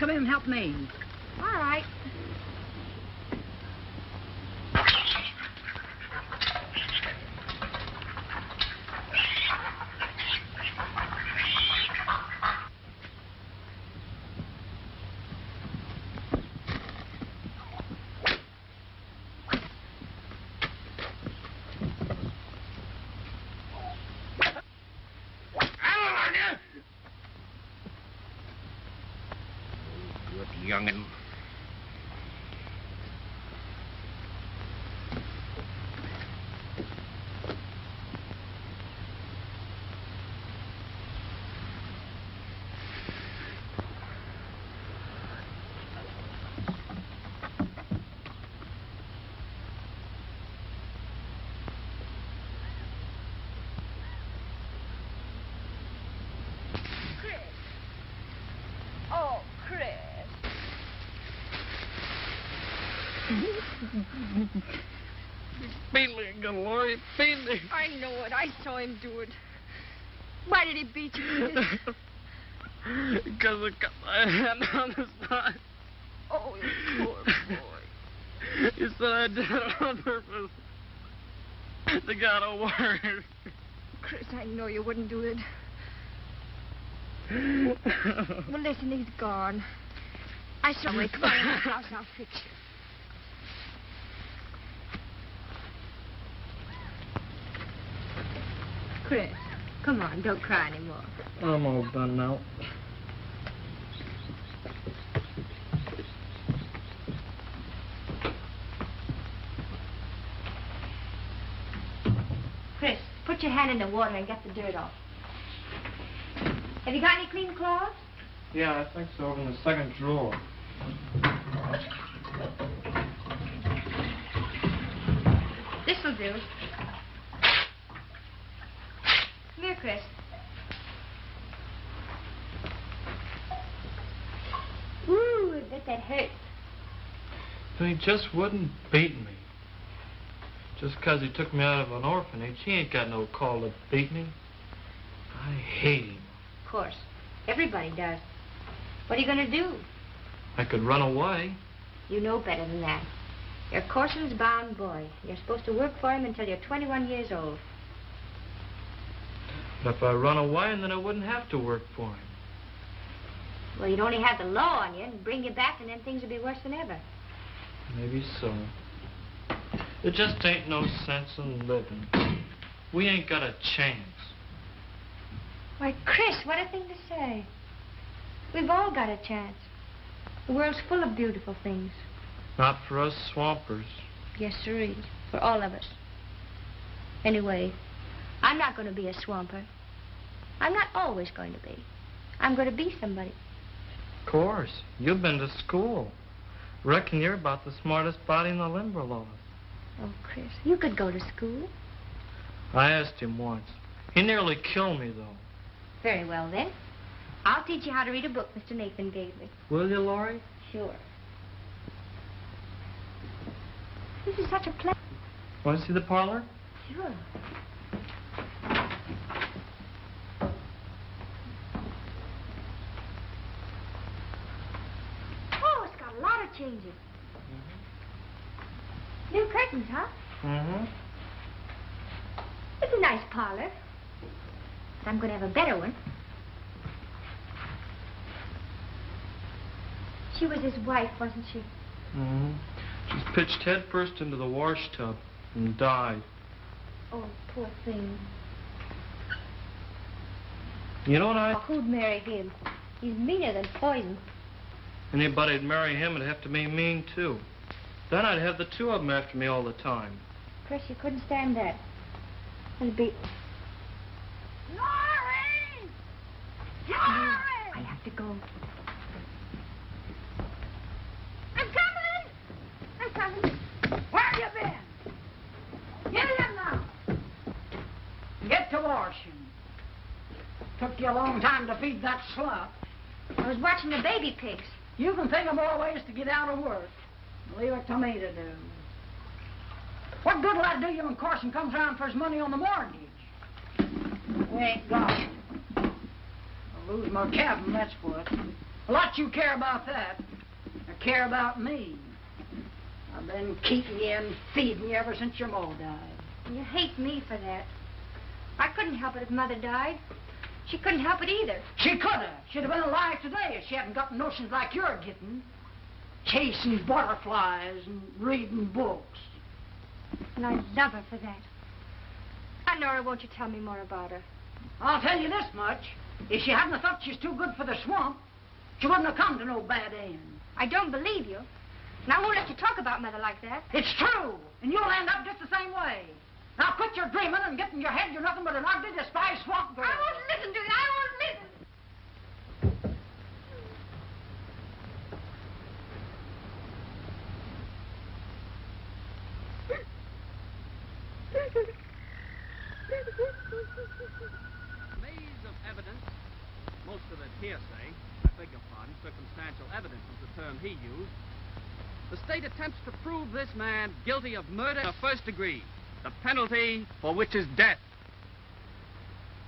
come in and help me. All right. Young'un. Chris. Oh, Chris. Beat me again, Laurie. Beat me. I know it. I saw him do it. Why did he beat you, Chris? Because I got my hand on the side. Oh, you poor boy. He said I did it on purpose. They got a word. Chris, I know you wouldn't do it. Well, listen, he's gone. I saw him. Come on in the house. I'll fix you. Chris, come on, don't cry anymore. I'm all done now. Chris, put your hand in the water and get the dirt off. Have you got any clean clothes? Yeah, I think so, over in the second drawer. This'll do. Come here, Chris. Ooh, I bet that hurts. He just wouldn't beat me. Just 'cause he took me out of an orphanage, he ain't got no call to beat me. I hate him. Of course. Everybody does. What are you going to do? I could run away. You know better than that. You're Corson's bound boy. You're supposed to work for him until you're 21 years old. But if I run away, then I wouldn't have to work for him. Well, you'd only have the law on you and bring you back, and then things would be worse than ever. Maybe so. There just ain't no sense in living. We ain't got a chance. Why, Chris, what a thing to say. We've all got a chance. The world's full of beautiful things. Not for us swampers. Yes, sirree. For all of us. Anyway, I'm not going to be a swamper. I'm not always going to be. I'm going to be somebody. Of course. You've been to school. Reckon you're about the smartest body in the Limberlost. Oh, Chris, you could go to school. I asked him once. He nearly killed me, though. Very well, then. I'll teach you how to read a book Mr. Nathan gave me. Will you, Laurie? Sure. This is such a pleasure. Want to see the parlor? Sure. Oh, it's got a lot of changes. Mm-hmm. New curtains, huh? Mm-hmm. It's a nice parlor. But I'm going to have a better one. She was his wife, wasn't she? Mm-hmm. She's pitched head first into the wash tub and died. Oh, poor thing. You know what I... Oh, who'd marry him? He's meaner than poison. Anybody'd marry him would have to be mean, too. Then I'd have the two of them after me all the time. Chris, you couldn't stand that. It'd be... Laurie! Laurie! I have to go. I'm coming! I'm coming. Where you been? Get in now. Get to washing. Took you a long time to feed that slut. I was watching the baby pigs. You can think of more ways to get out of work. Leave it to me to do. What good will that do you when Corson comes around for his money on the mortgage? We ain't got it. I'll lose my cabin, that's what. A lot you care about that. I care about me. I've been keeping you and feeding you ever since your ma died. You hate me for that. I couldn't help it if Mother died. She couldn't help it either. She could have. She'd have been alive today if she hadn't got notions like you're getting. Chasing butterflies and reading books. And I love her for that. Now, Nora, won't you tell me more about her? I'll tell you this much. If she hadn't have thought she's too good for the swamp, she wouldn't have come to no bad end. I don't believe you. And I won't let you talk about Mother like that. It's true, and you'll end up just the same way. Now quit your dreaming and get in your head you're nothing but an ugly, despised swamp girl. I won't listen to you. I won't listen. Maze of evidence, most of it hearsay, I beg your pardon, circumstantial evidence is the term he used. The state attempts to prove this man guilty of murder of first degree, the penalty for which is death.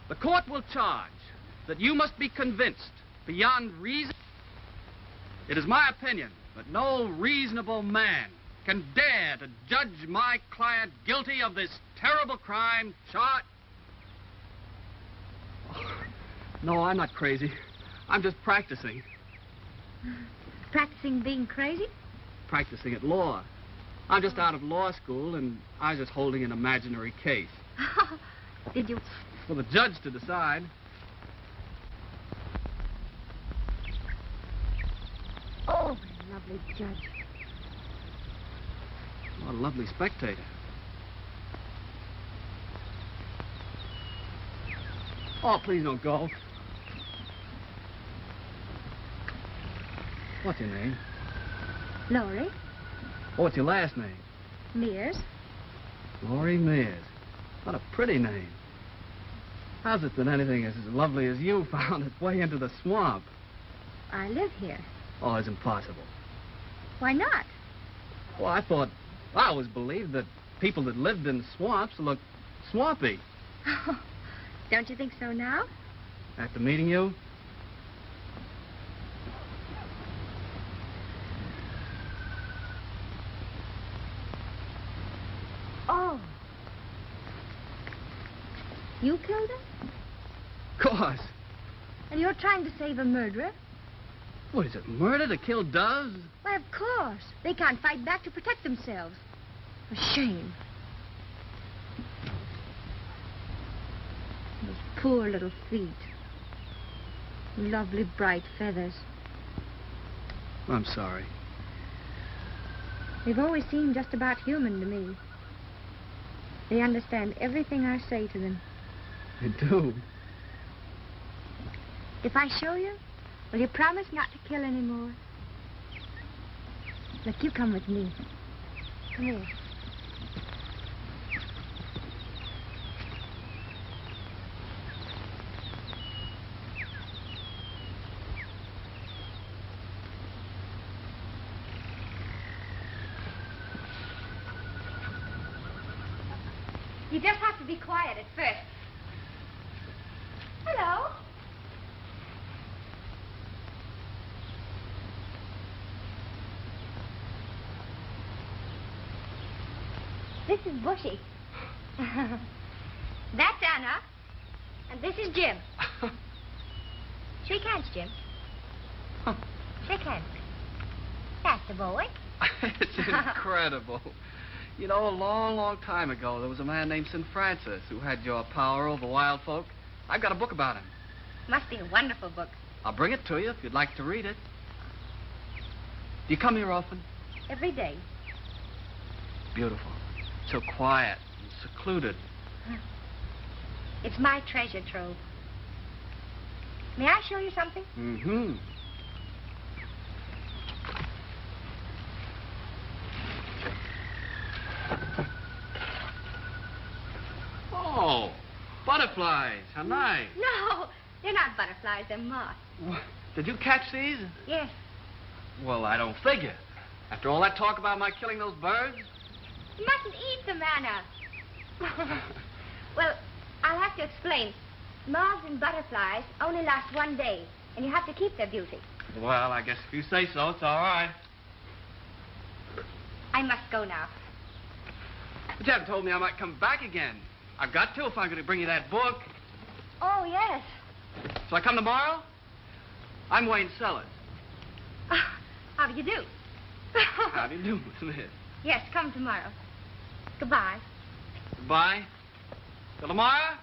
The court will charge that you must be convinced beyond reason. It is my opinion that no reasonable man can dare to judge my client guilty of this terrible crime, charged. No, I'm not crazy. I'm just practicing. Practicing being crazy? Practicing at law. I'm just out of law school, and I was just holding an imaginary case. Did you? For the judge to decide. Oh, lovely judge. What a lovely spectator. Oh, please don't go. What's your name? Laurie. What's your last name? Mears. Laurie Mears. What a pretty name. How's it that anything as lovely as you found its way into the swamp? I live here. Oh, it's impossible. Why not? Well, I always believed that people that lived in swamps looked swampy. Don't you think so now? After meeting you? Oh. You killed him? Of course. And you're trying to save a murderer? What is it, murder to kill doves? Why, of course. They can't fight back to protect themselves. For shame. Those poor little feet. Lovely bright feathers. I'm sorry. They've always seemed just about human to me. They understand everything I say to them. You do? If I show you, will you promise not to kill anymore? Look, you come with me. Come here. You just have to be quiet at first. Hello. This is Bushy. That's Anna. And this is Jim. Shake hands, Jim. Shake hands. That's the boy. It's incredible. You know, a long, long time ago, there was a man named St. Francis who had your power over wild folk. I've got a book about him. Must be a wonderful book. I'll bring it to you if you'd like to read it. Do you come here often? Every day. Beautiful. So quiet and secluded. It's my treasure trove. May I show you something? Mm-hmm. Oh, butterflies. How nice. No, they're not butterflies, they're moths. Did you catch these? Yes. Well, I don't figure. After all that talk about my killing those birds? You mustn't eat them, Anna. Well, I'll have to explain. Moths and butterflies only last one day, and you have to keep their beauty. Well, I guess if you say so, it's all right. I must go now. But you haven't told me I might come back again. I've got to if I'm going to bring you that book. Oh, yes. So I come tomorrow? I'm Wayne Sellers. How do you do? How do you do, Miss? Yes, come tomorrow. Goodbye. Goodbye. Till tomorrow?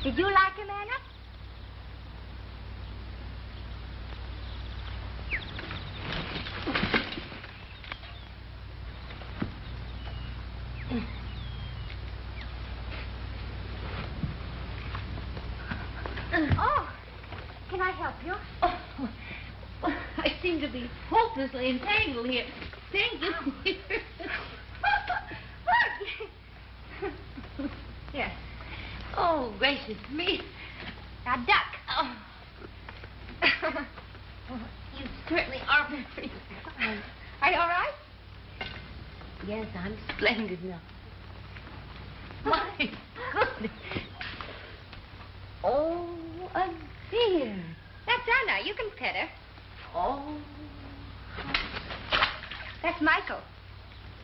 Did you like him, Anna? Oh, can I help you? Oh, well, I seem to be hopelessly entangled here. Thank you. Yes. Oh, gracious me. Now, duck. Oh. You certainly are very kind. Are you all right? Yes, I'm splendid now. My goodness. Oh, a dear. That's Anna. You can pet her. Oh, That's Michael.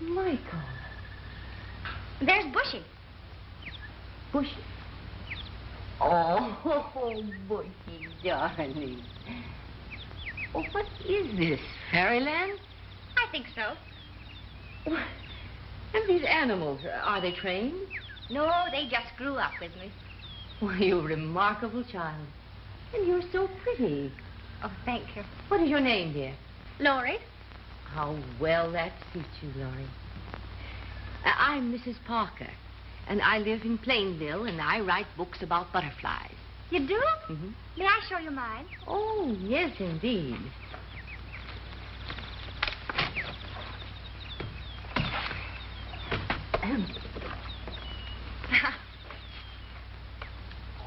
Michael. There's Bushy. Bushy. Oh, Bushy, darling. Oh, what is this? Fairyland? I think so. And these animals, are they trained? No, they just grew up with me. Well, you remarkable child. And you're so pretty. Oh, thank you. What is your name, dear? Laurie? How well that suits you, Laurie. I'm Mrs. Parker, and I live in Plainville, and I write books about butterflies. You do? Mm-hmm. May I show you mine? Oh, yes, indeed.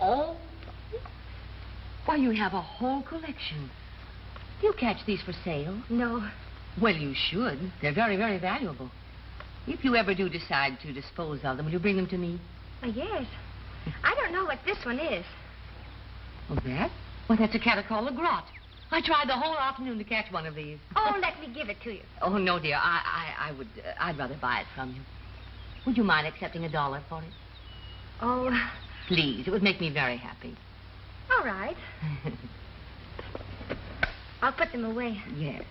Oh. Why, you have a whole collection. Do you catch these for sale? No. Well, you should. They're very, very valuable. If you ever do decide to dispose of them, will you bring them to me? Yes. I don't know what this one is. Oh, that? Well, that's a catacall of grot. I tried the whole afternoon to catch one of these. Oh, let me give it to you. Oh, no, dear. I'd rather buy it from you. Would you mind accepting $1 for it? Oh, Please, it would make me very happy. all right. I'll put them away. Yes.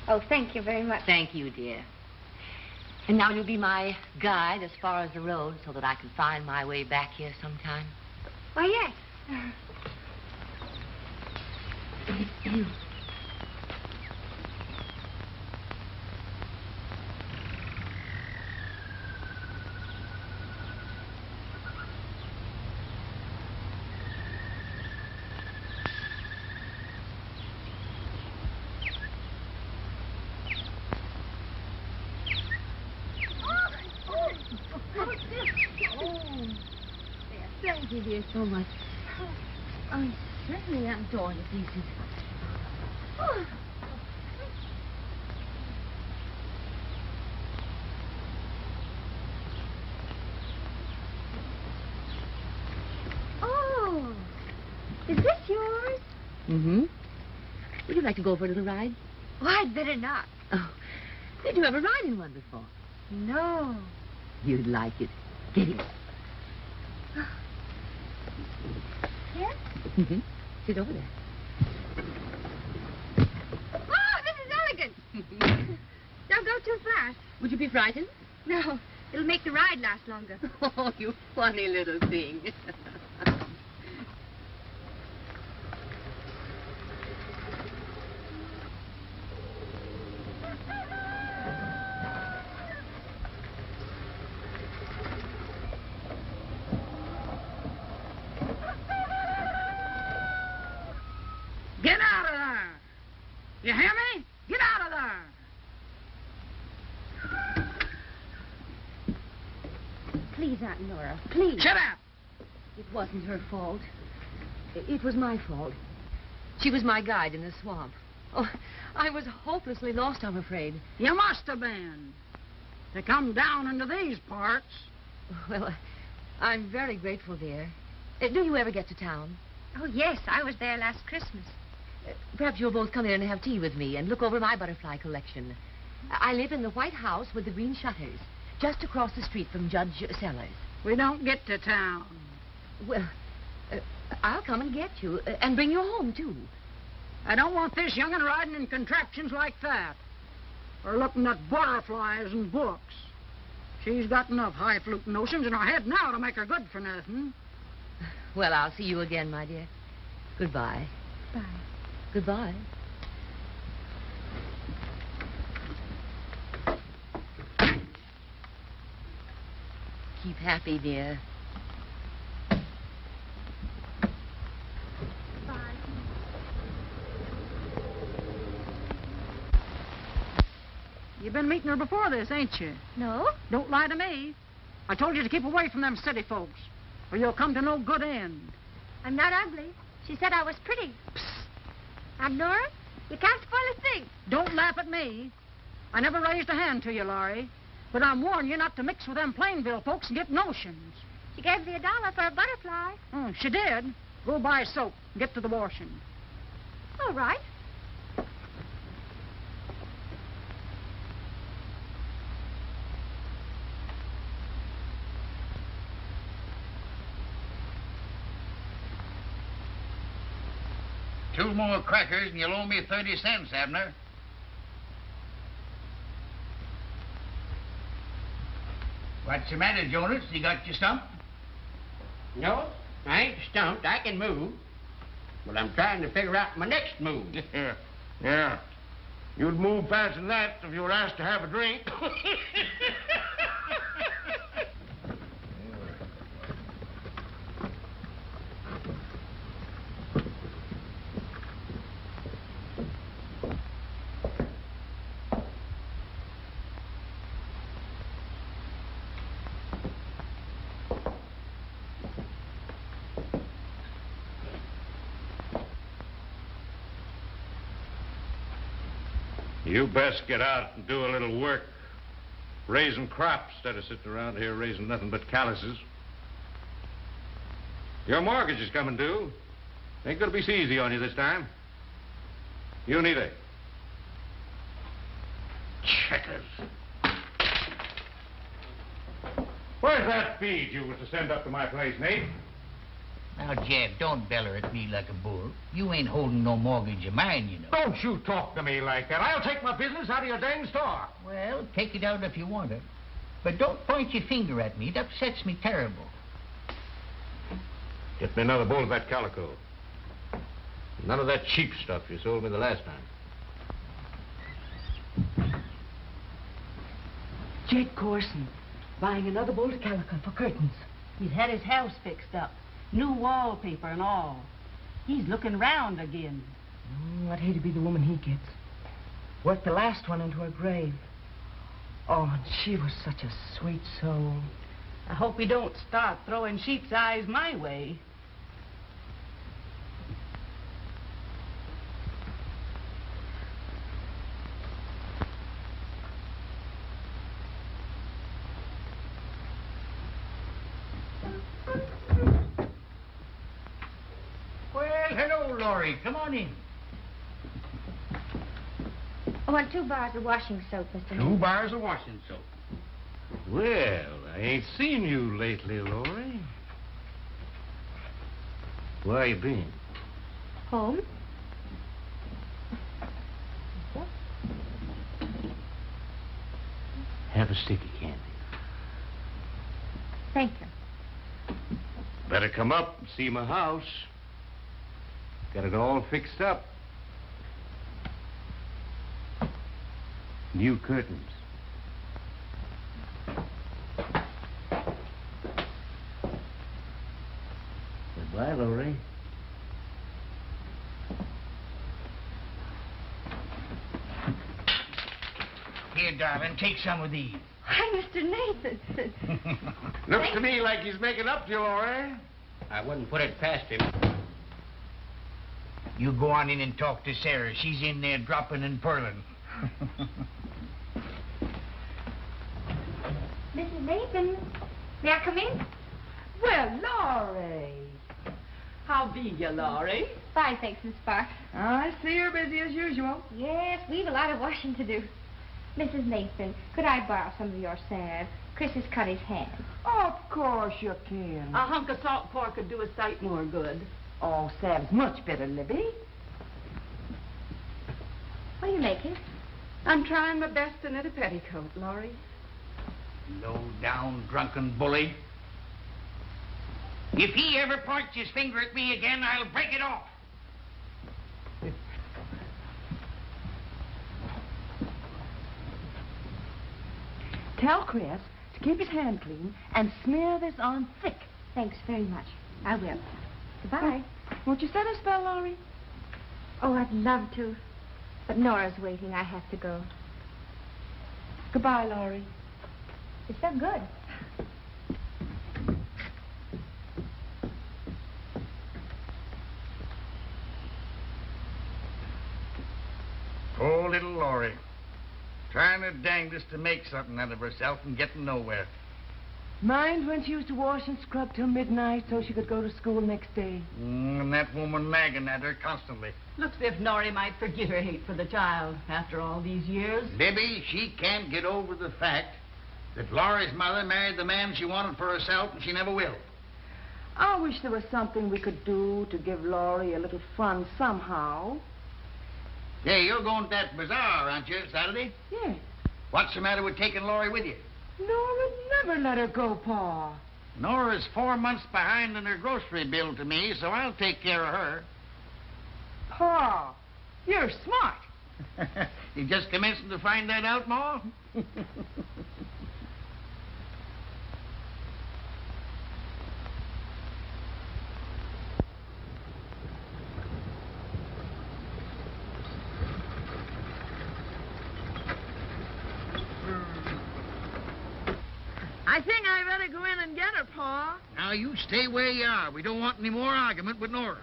Oh, thank you very much. Thank you, dear. And now you'll be my guide as far as the road so that I can find my way back here sometime. Oh, yes. Thank you, dear, so much. I certainly am torn to pieces. Oh, is this yours? Mm-hmm. Would you like to go for a little ride? Oh, I'd better not. Oh, did you ever ride in one before? No. You'd like it. Get in. Yes? Mm-hmm. Sit over there. Oh, this is elegant. Don't go too fast. Would you be frightened? No, it'll make the ride last longer. Oh, you funny little thing. You hear me? Get out of there. Please, Aunt Nora, please. Shut up. It wasn't her fault. It was my fault. She was my guide in the swamp. Oh, I was hopelessly lost, I'm afraid. You must have been. To come down into these parts. Well, I'm very grateful, dear. Do you ever get to town? Oh, yes, I was there last Christmas. Perhaps you'll both come in and have tea with me and look over my butterfly collection. I live in the white house with the green shutters, just across the street from Judge Sellers. We don't get to town. Well, I'll come and get you and bring you home, too. I don't want this young'un riding in contraptions like that. Or looking at butterflies and books. She's got enough high-fluting notions in her head now to make her good for nothing. Well, I'll see you again, my dear. Goodbye. Bye. Goodbye. Keep happy, dear. Bye. You've been meeting her before this, ain't you? No? Don't lie to me. I told you to keep away from them city folks, or you'll come to no good end. I'm not ugly. She said I was pretty. Psst. Aunt Nora, you can't spoil a thing. Don't laugh at me. I never raised a hand to you, Laurie. But I'm warning you not to mix with them Plainville folks and get notions. She gave me $1 for a butterfly. Oh, she did. Go buy soap and get to the washing. All right. Two more crackers and you'll owe me 30 cents, Abner. What's the matter, Jonas? You got your stump? No, I ain't stumped. I can move. But I'm trying to figure out my next move. Yeah. You'd move faster than that if you were asked to have a drink. You best get out and do a little work. Raising crops instead of sitting around here raising nothing but calluses. Your mortgage is coming due. Ain't gonna be so easy on you this time. You need it. Checkers. Where's that feed you was to send up to my place, Nate? Now, Jeff, don't beller at me like a bull. You ain't holding no mortgage of mine, you know. Don't you talk to me like that. I'll take my business out of your dang store. Well, take it out if you want it. But don't point your finger at me. It upsets me terrible. Get me another bowl of that calico. None of that cheap stuff you sold me the last time. Jake Corson, buying another bolt of calico for curtains. He's had his house fixed up. New wallpaper and all. He's looking round again. I'd hate to be the woman he gets. Worked the last one into her grave. Oh, and she was such a sweet soul. I hope he don't start throwing sheep's eyes my way. Hello, Laurie. Come on in. I want 2 bars of washing soap, Mr. 2 Hill. bars of washing soap. Well, I ain't seen you lately, Laurie. Where you been? Home? Have a sticky candy. Thank you. Better come up and see my house. Got it all fixed up. New curtains. Goodbye, Laurie. Here, darling, take some of these. Why, Mr. Nathan. Looks to me like he's making up to you, Laurie. I wouldn't put it past him. You go on in and talk to Sarah. She's in there dropping and purling. Mrs. Nathan, may I come in? Well, Laurie. How be you, Laurie? Fine, thanks, Miss Sparks. I see you're busy as usual. Yes, we've a lot of washing to do. Mrs. Nathan, could I borrow some of your salve? Chris has cut his hand. Of course you can. A hunk of salt pork could do a sight more good. Oh, salve's much better, Libby. What are you making? I'm trying my best to knit a petticoat, Laurie. Low-down drunken bully. If he ever points his finger at me again, I'll break it off. Tell Chris to keep his hand clean and smear this on thick. Thanks very much. I will. Goodbye. Won't you set a spell, Laurie? Oh, I'd love to. But Nora's waiting. I have to go. Goodbye, Laurie. It's so good. Poor little Laurie. Trying her dangest to make something out of herself and getting nowhere. Mind when she used to wash and scrub till midnight so she could go to school next day? And that woman nagging at her constantly. Looks as if Norrie might forget her hate for the child after all these years. Libby, she can't get over the fact that Laurie's mother married the man she wanted for herself, and she never will. I wish there was something we could do to give Laurie a little fun somehow. Hey, you're going to that bazaar, aren't you, Saturday? Yes. What's the matter with taking Laurie with you? Nora never let her go, Pa. Nora's 4 months behind in her grocery bill to me, so I'll take care of her. Pa, you're smart. You just commencing to find that out, Ma? I think I better go in and get her, Pa. Now, you stay where you are. We don't want any more argument with Nora.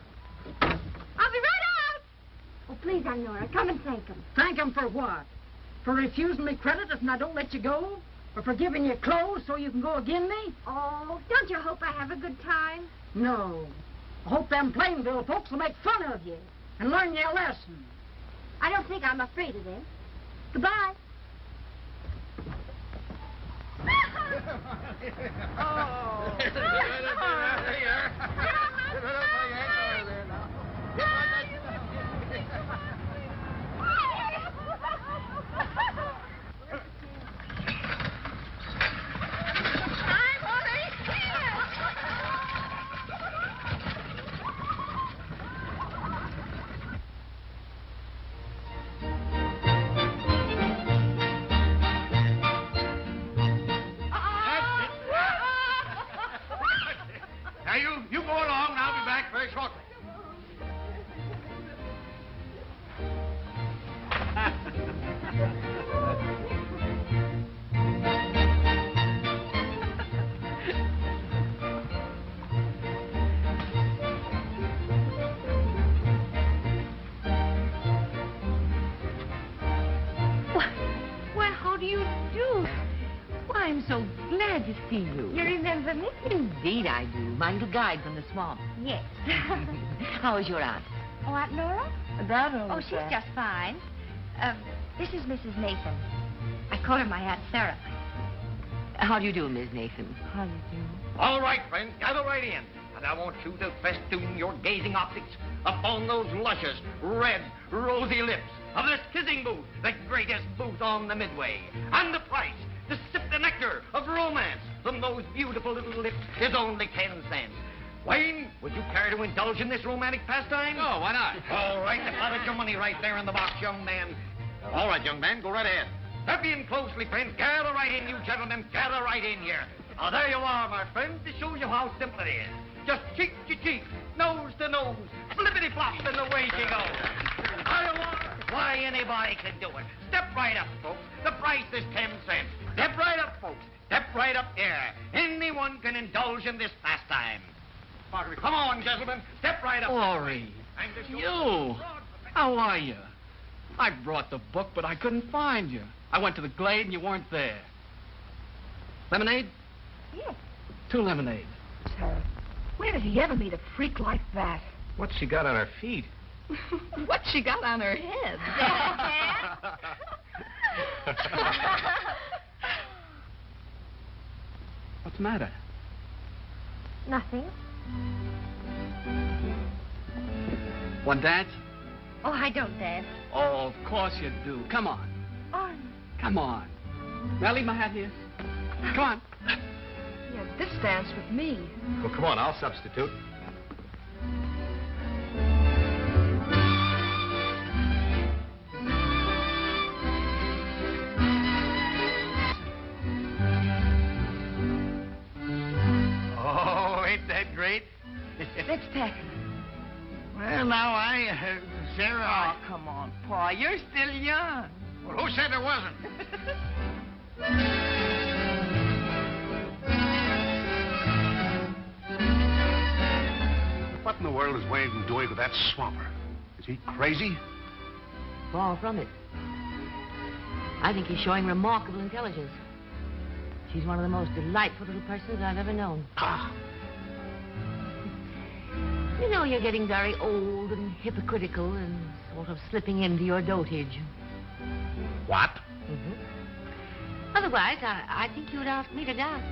I'll be right out. Oh, please, Aunt Nora, come and thank him. Thank him for what? For refusing me credit if I don't let you go? Or for giving you clothes so you can go again me? Oh, don't you hope I have a good time? No. I hope them Plainville folks will make fun of you and learn you a lesson. I don't think I'm afraid of them. Goodbye. Now, you go along, and I'll be back very shortly. Well, how do you do? Why, I'm so glad to see you. You remember me? Indeed I do. My little guide from the swamp. Yes. How is your aunt? Oh, Aunt Nora? That Oh, she's just fine. This is Mrs. Nathan. I call her my Aunt Sarah. How do you do, Miss Nathan? How do you do? All right, friends, gather right in. And I want you to festoon your gazing optics upon those luscious, red, rosy lips of this kissing booth, the greatest booth on the Midway. And the price to sip the nectar of romance from those beautiful little lips is only 10 cents. Wayne, would you care to indulge in this romantic pastime? Oh, why not? All right, deposit your money right there in the box, young man. All right, young man, go right ahead. Step in closely, friends. Gather right in, you gentlemen. Gather right in here. Now, there you are, my friends, to show you how simple it is. Just cheek to cheek, nose to nose, flippity-flop, and away she goes. There you are. Why, anybody can do it. Step right up, folks. The price is 10 cents. Step right up, folks. Step right up here. Anyone can indulge in this pastime. Parker, come on, gentlemen. Step right up. Laurie, you. How are you? I brought the book, but I couldn't find you. I went to the Glade and you weren't there. Lemonade? Yes. 2 lemonade. Where did he ever meet a freak like that? What's she got on her feet? What's she got on her head? What's the matter? Nothing. Want dance? Oh, I don't dance. Oh, of course you do. Come on. Oh, Come on. May I leave my hat here? Come on. Yeah, this dance with me. Well, come on, I'll substitute. Oh, ain't that great? Let's tack it. Well, now, Sarah, Oh, come on, Pa. You're still young. Well, who said there wasn't? What in the world is Wayne doing with that swamper? Is he crazy? Far from it. I think he's showing remarkable intelligence. She's one of the most delightful little persons I've ever known. Ah, You know, you're getting very old and hypocritical and sort of slipping into your dotage. what? Otherwise, I think you'd ask me to dance.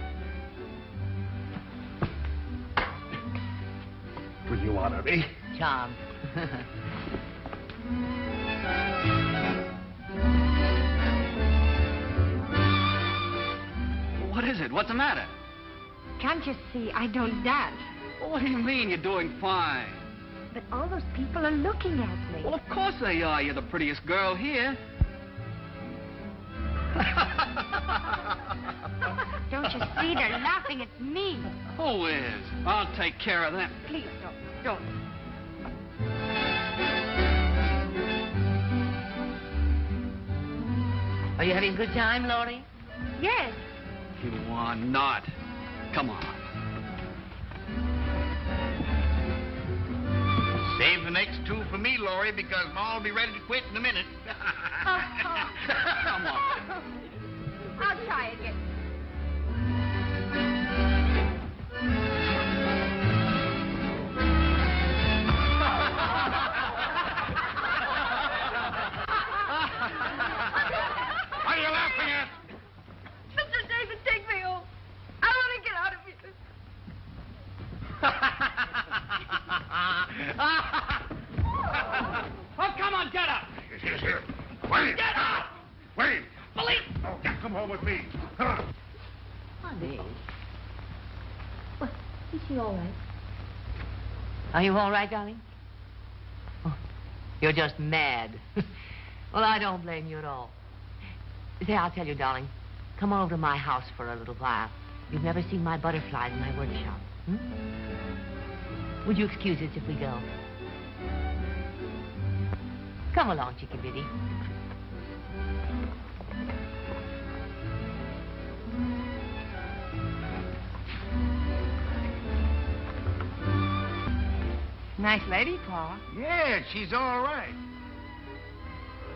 Will you honor me? Charm. What is it? What's the matter? can't you see I don't dance? Well, what do you mean you're doing fine? But all those people are looking at me. Well, of course they are. You're the prettiest girl here. Don't you see? They're laughing at me. Who is? I'll take care of them. Please don't. Are you having a good time, Laurie? Yes. You are not. Come on. Save the next 2 for me, Laurie, because Ma'll be ready to quit in a minute. Come on. I'll try again. What are you laughing at? Mr. David, take me home. I want to get out of here. Oh, come on, get up. Here. Wayne! Get up! Wayne! Police! Oh, come home with me. Come on. Honey. Well, is she all right? Are you all right, darling? Oh, you're just mad. Well, I don't blame you at all. Say, I'll tell you, darling. Come on over to my house for a little while. You've never seen my butterflies in my workshop. Would you excuse us if we go? Come along, Chicky Biddy. Nice lady, Pa. Yeah, she's all right.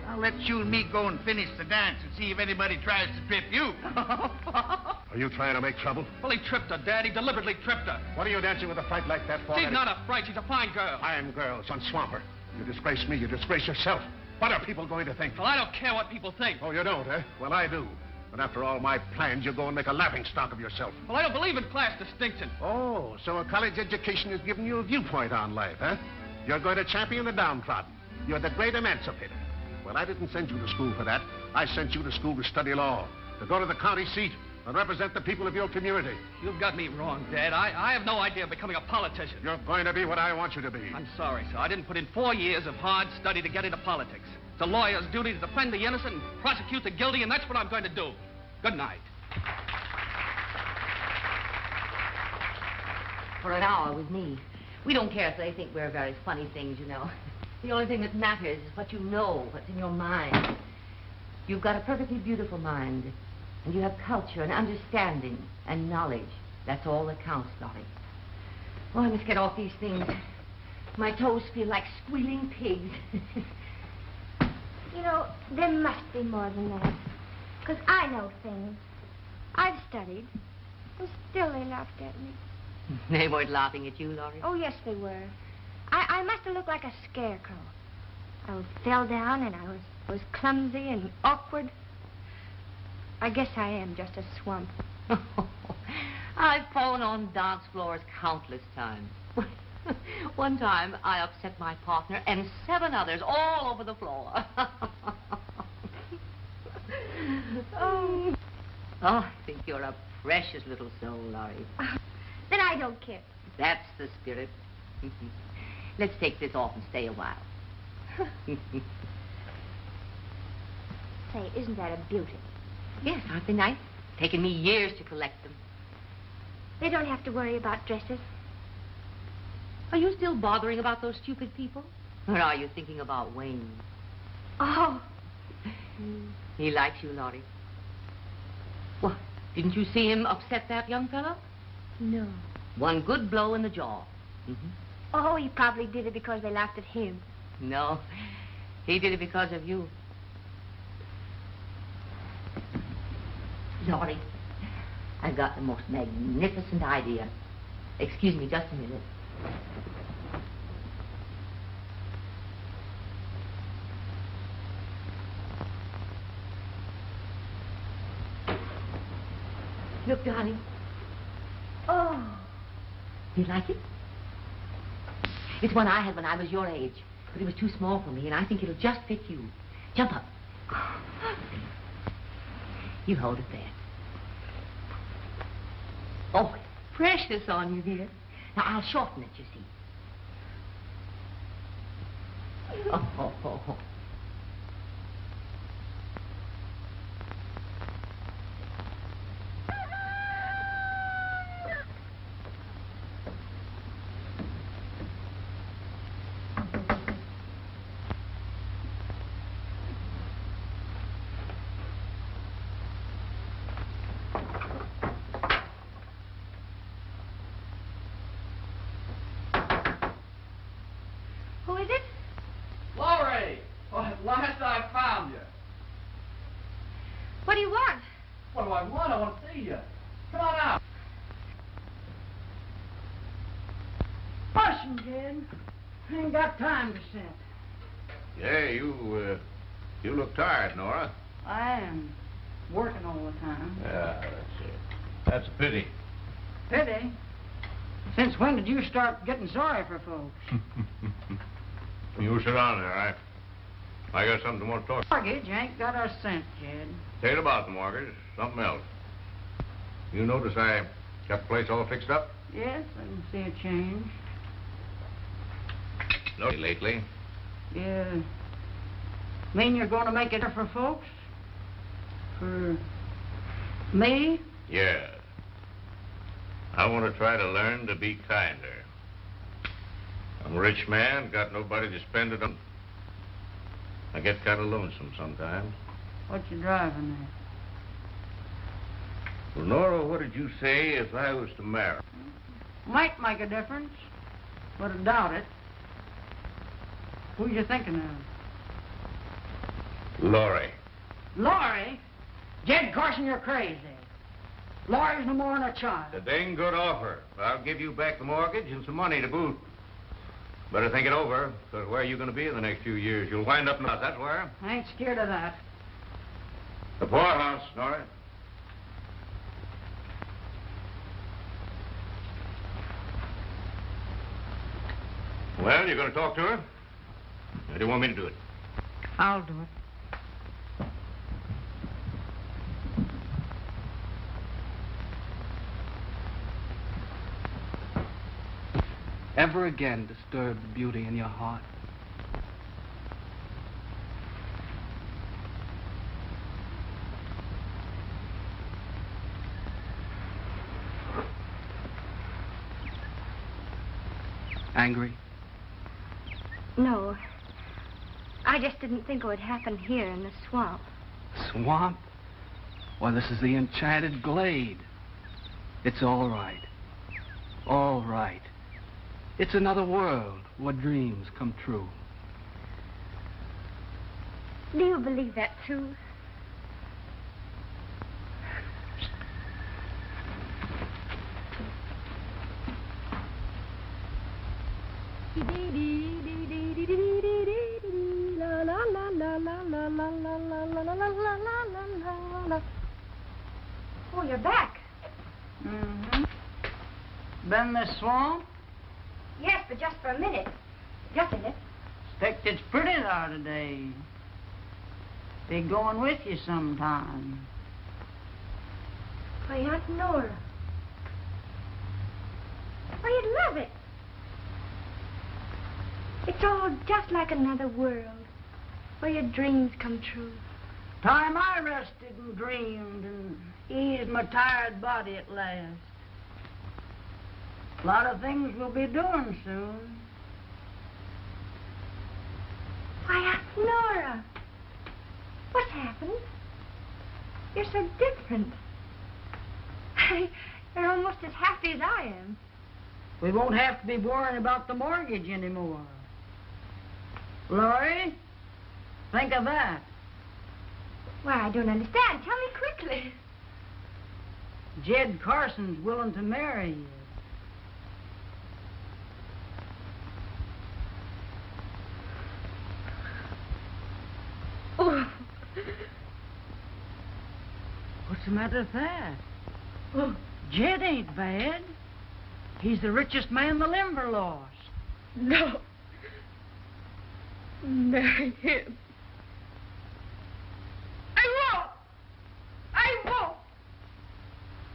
I'll let you and me go and finish the dance and see if anybody tries to trip you. Are you trying to make trouble? Well, he tripped her, Dad. He deliberately tripped her. What are you dancing with a fright like that for? She's not a fright. She's a fine girl. Fine girl, son Swamper. You disgrace me, you disgrace yourself. What are people going to think? Well, I don't care what people think. Oh, you don't, eh? Well, I do. But after all my plans, you go and make a laughing stock of yourself. Well, I don't believe in class distinction. Oh, so a college education has given you a viewpoint on life, huh? You're going to champion the downtrodden. You're the great emancipator. Well, I didn't send you to school for that. I sent you to school to study law, to go to the county seat and represent the people of your community. You've got me wrong, Dad. I have no idea of becoming a politician. You're going to be what I want you to be. I'm sorry, sir. I didn't put in 4 years of hard study to get into politics. It's a lawyer's duty to defend the innocent and prosecute the guilty, and that's what I'm going to do. Good night. For an hour with me. We don't care if they think we're very funny things, you know. The only thing that matters is what you know, what's in your mind. You've got a perfectly beautiful mind. And you have culture and understanding and knowledge. That's all that counts, Lottie. Oh, I must get off these things. My toes feel like squealing pigs. You know, there must be more than that. Because I know things. I've studied. And still they laughed at me. They weren't laughing at you, Laurie? Oh, yes, they were. I must have looked like a scarecrow. I fell down and I was clumsy and awkward. I guess I am just a swamp. I've fallen on dance floors countless times. One time, I upset my partner and 7 others all over the floor. Oh, I think you're a precious little soul, Laurie. Then I don't care. That's the spirit. Let's take this off and stay a while. Say, isn't that a beauty? Yes, aren't they nice? Taken me years to collect them. They don't have to worry about dresses. Are you still bothering about those stupid people? Or are you thinking about Wayne? Oh. He likes you, Lottie. What? Didn't you see him upset that young fellow? No. One good blow in the jaw. Oh, he probably did it because they laughed at him. No, he did it because of you. Lottie, I've got the most magnificent idea. Excuse me just a minute. Look, darling. Oh. You like it? It's one I had when I was your age. But it was too small for me, and I think it'll just fit you. Jump up. You hold it there. Oh, it's precious on you, dear. Now, I'll shorten it, you see. Oh. Who is it? Laurie! Well, at last I found you. What do you want? What do I want? I want to see you. Come on out. Listen, kid. I ain't got time to sit. Yeah, you look tired, Nora. I am working all the time. Yeah, that's it. That's a pity. Pity. Since when did you start getting sorry for folks? You sit down there. I got something I want to talk. Mortgage ain't got a cent, kid. Ain't about the mortgage. Something else. You notice I got the place all fixed up? Yes, I can see a change. No, lately. Yeah. Mean you're going to make it for folks? For me? Yeah. I want to try to learn to be kinder. I'm a rich man, got nobody to spend it on. I get kind of lonesome sometimes. What you driving at? Well, Nora, what did you say if I was to marry? Might make a difference, but I doubt it. Who you thinking of? Laurie. Laurie? Jed Carson, you're crazy. Laurie's no more than a child. A dang good offer. I'll give you back the mortgage and some money to boot. Better think it over, because where are you going to be in the next few years? You'll wind up in the house, that's where. I ain't scared of that. The poorhouse, Nora. Well, you're going to talk to her? Or do you want me to do it? I'll do it. Ever again disturb the beauty in your heart? Angry? No. I just didn't think it would happen here in the swamp. Swamp? Why, this is the enchanted glade. It's all right. All right. It's another world where dreams come true. Do you believe that, too? Oh, you're back. Mm-hmm. Been the swamp? Yes, but just for a minute. Just a minute. Expect it's pretty there today. Be going with you sometime. Why, Aunt Nora. Why, you'd love it. It's all just like another world where your dreams come true. Time I rested and dreamed and eased my tired body at last. A lot of things we'll be doing soon. Why, Aunt Nora. What's happened? You're so different. You're almost as happy as I am. We won't have to be worrying about the mortgage anymore. Laurie, think of that. Why, I don't understand. Tell me quickly. Jed Carson's willing to marry you. Oh. What's the matter with that? Oh, Jed ain't bad. He's the richest man in the Limberlost. No. Marry him. I won't. I won't.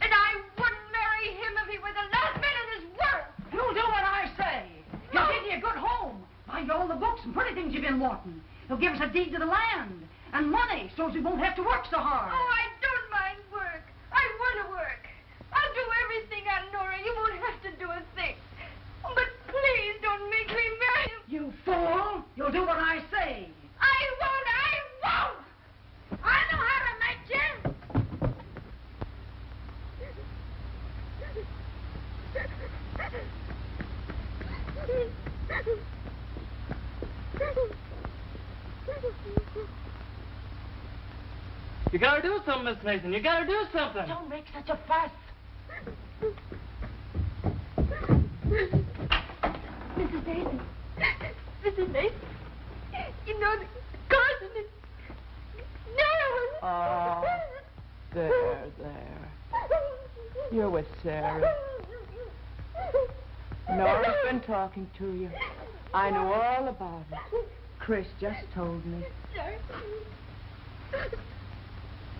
And I wouldn't marry him if he were the last man in this world. You'll do what I say. He'll give you a good home. Buy you all the books and pretty things you've been wanting. He'll give us a deed to the land and money so we won't have to work so hard. Oh, I don't mind work. I want to work. I'll do everything, Aunt Nora. You won't have to do a thing. But please don't make me marry him. You fool! You'll do what I say. I won't. I won't. I know how to make you. You gotta do something, Miss Nathan. You gotta do something. Don't make such a fuss. Mrs. Nathan. Mrs. Nathan. You know that Carson is... No! Oh, there. You're with Sarah. Nora's been talking to you. I know all about it. Chris just told me.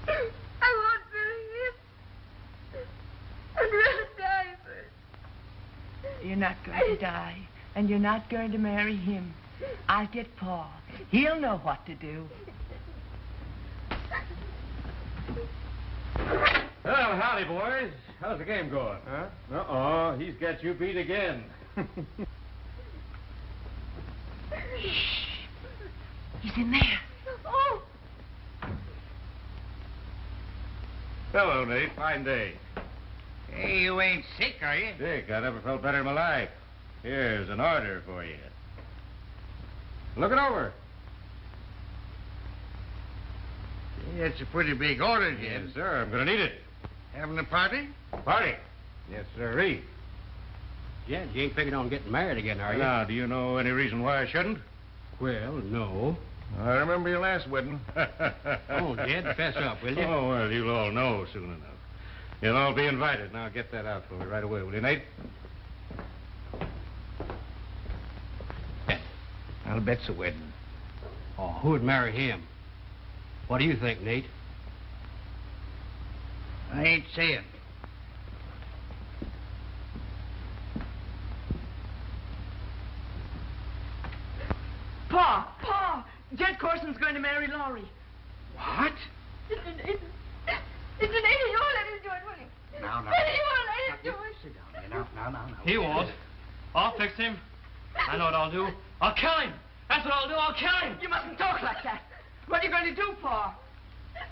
I won't marry him. I'd rather die first. You're not going to die, and you're not going to marry him. I'll get Paul. He'll know what to do. Well, howdy, boys. How's the game going, huh? Uh-oh, he's got you beat again. Shh. He's in there. Oh! Hello, Nate. Fine day. Hey, you ain't sick, are you? Dick, I never felt better in my life. Here's an order for you. Look it over. It's a pretty big order, Jed. Yes, sir. I'm going to need it. Having a party? Party? Yes, sirree. Jed, you ain't figured on getting married again, are you? Now, do you know any reason why I shouldn't? Well, no. I remember your last wedding. Oh, Jed, fess up, will you? Oh, well, you'll all know soon enough. You'll all be invited. Now, get that out for me right away, will you, Nate? I'll bet's a wedding. Oh, who would marry him? What do you think, Nate? I ain't saying. Pa! Jed Carson's going to marry Laurie. What? Mr. Nathan, you won't let him do it, will you? No. You won't let him do it. Sit down there. No. He won't. I'll fix him. I know what I'll do. I'll kill him. That's what I'll do. I'll kill him. You mustn't talk like that. What are you going to do, Pa?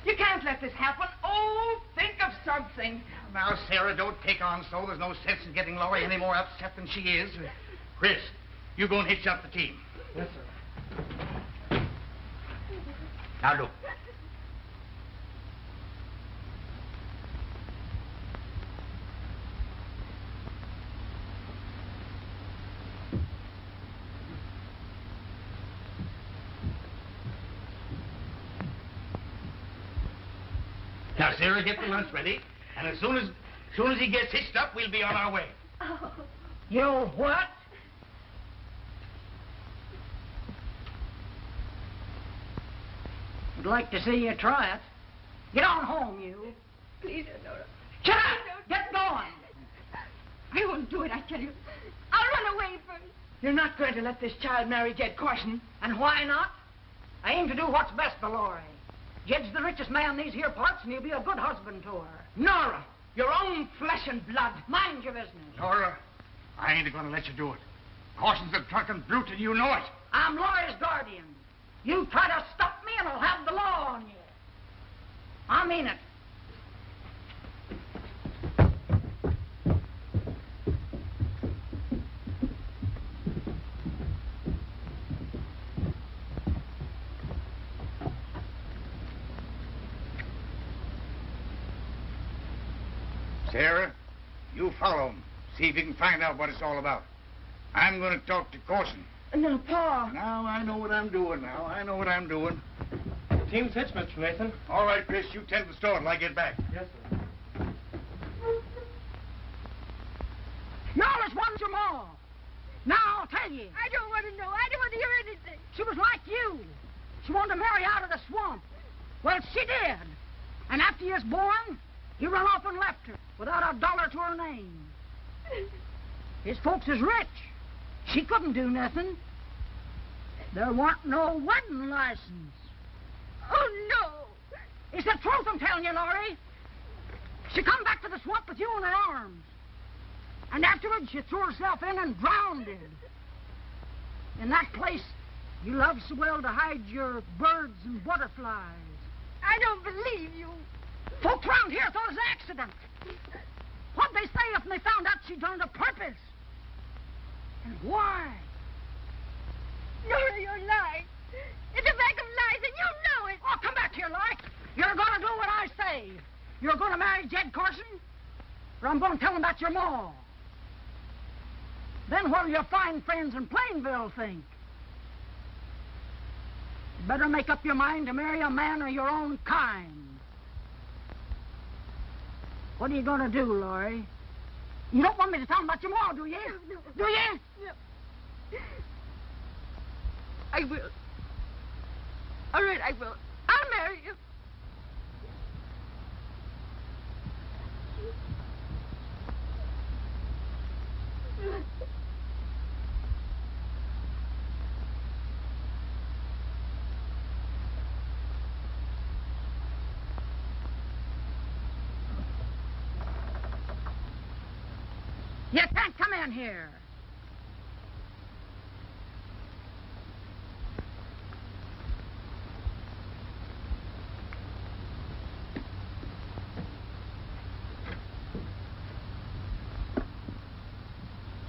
You can't let this happen. Oh, think of something. Now, Sarah, don't take on so. There's no sense in getting Laurie any more upset than she is. Chris, you go and hitch up the team. Yes, sir. Now, look. Now, Sarah, get the lunch ready, and as soon as he gets hitched up, we'll be on our way. Oh. You what? I'd like to see you try it. Get on home, you. Please, no. Shut up! Get going! I won't do it, I tell you. I'll run away first. You're not going to let this child marry Jed Carson. And why not? I aim to do what's best for Laurie. Jed's the richest man in these here parts, and he'll be a good husband to her. Nora, your own flesh and blood. Mind your business. Nora, I ain't going to let you do it. Carson's a drunken brute, and you know it. I'm Laurie's guardian. You try to stop me, and I'll have the law on you. I mean it. Sarah, you follow him. See if you can find out what it's all about. I'm going to talk to Carson. No, Pa. Now, I know what I'm doing now. I know what I'm doing. Team's hitched, Mr. Nathan. All right, Chris, you tend to the store until I get back. Yes, sir. Y'all just won your ma. Now, I'll tell you. I don't want to know. I don't want to hear anything. She was like you. She wanted to marry out of the swamp. Well, she did. And after you was born, he run off and left her without a dollar to her name. His folks is rich. She couldn't do nothing. There weren't no wedding license. Oh, no. It's the truth I'm telling you, Laurie. She come back to the swamp with you in her arms. And afterwards, she threw herself in and drowned. In that place you love so well to hide your birds and butterflies. I don't believe you. Folks around here thought it was an accident. What'd they say if they found out she'd done it on purpose? And why? Nora, you're lying. It's a bag of lies, and you know it. Oh, come back here, Laurie. You're going to do what I say. You're going to marry Jed Carson, or I'm going to tell him about your ma. Then what'll your fine friends in Plainville think? You better make up your mind to marry a man of your own kind. What are you going to do, Laurie? You don't want me to tell him about your ma, do you? No. Do you? No. I will. All right, I will. I'll marry you. You can't come in here.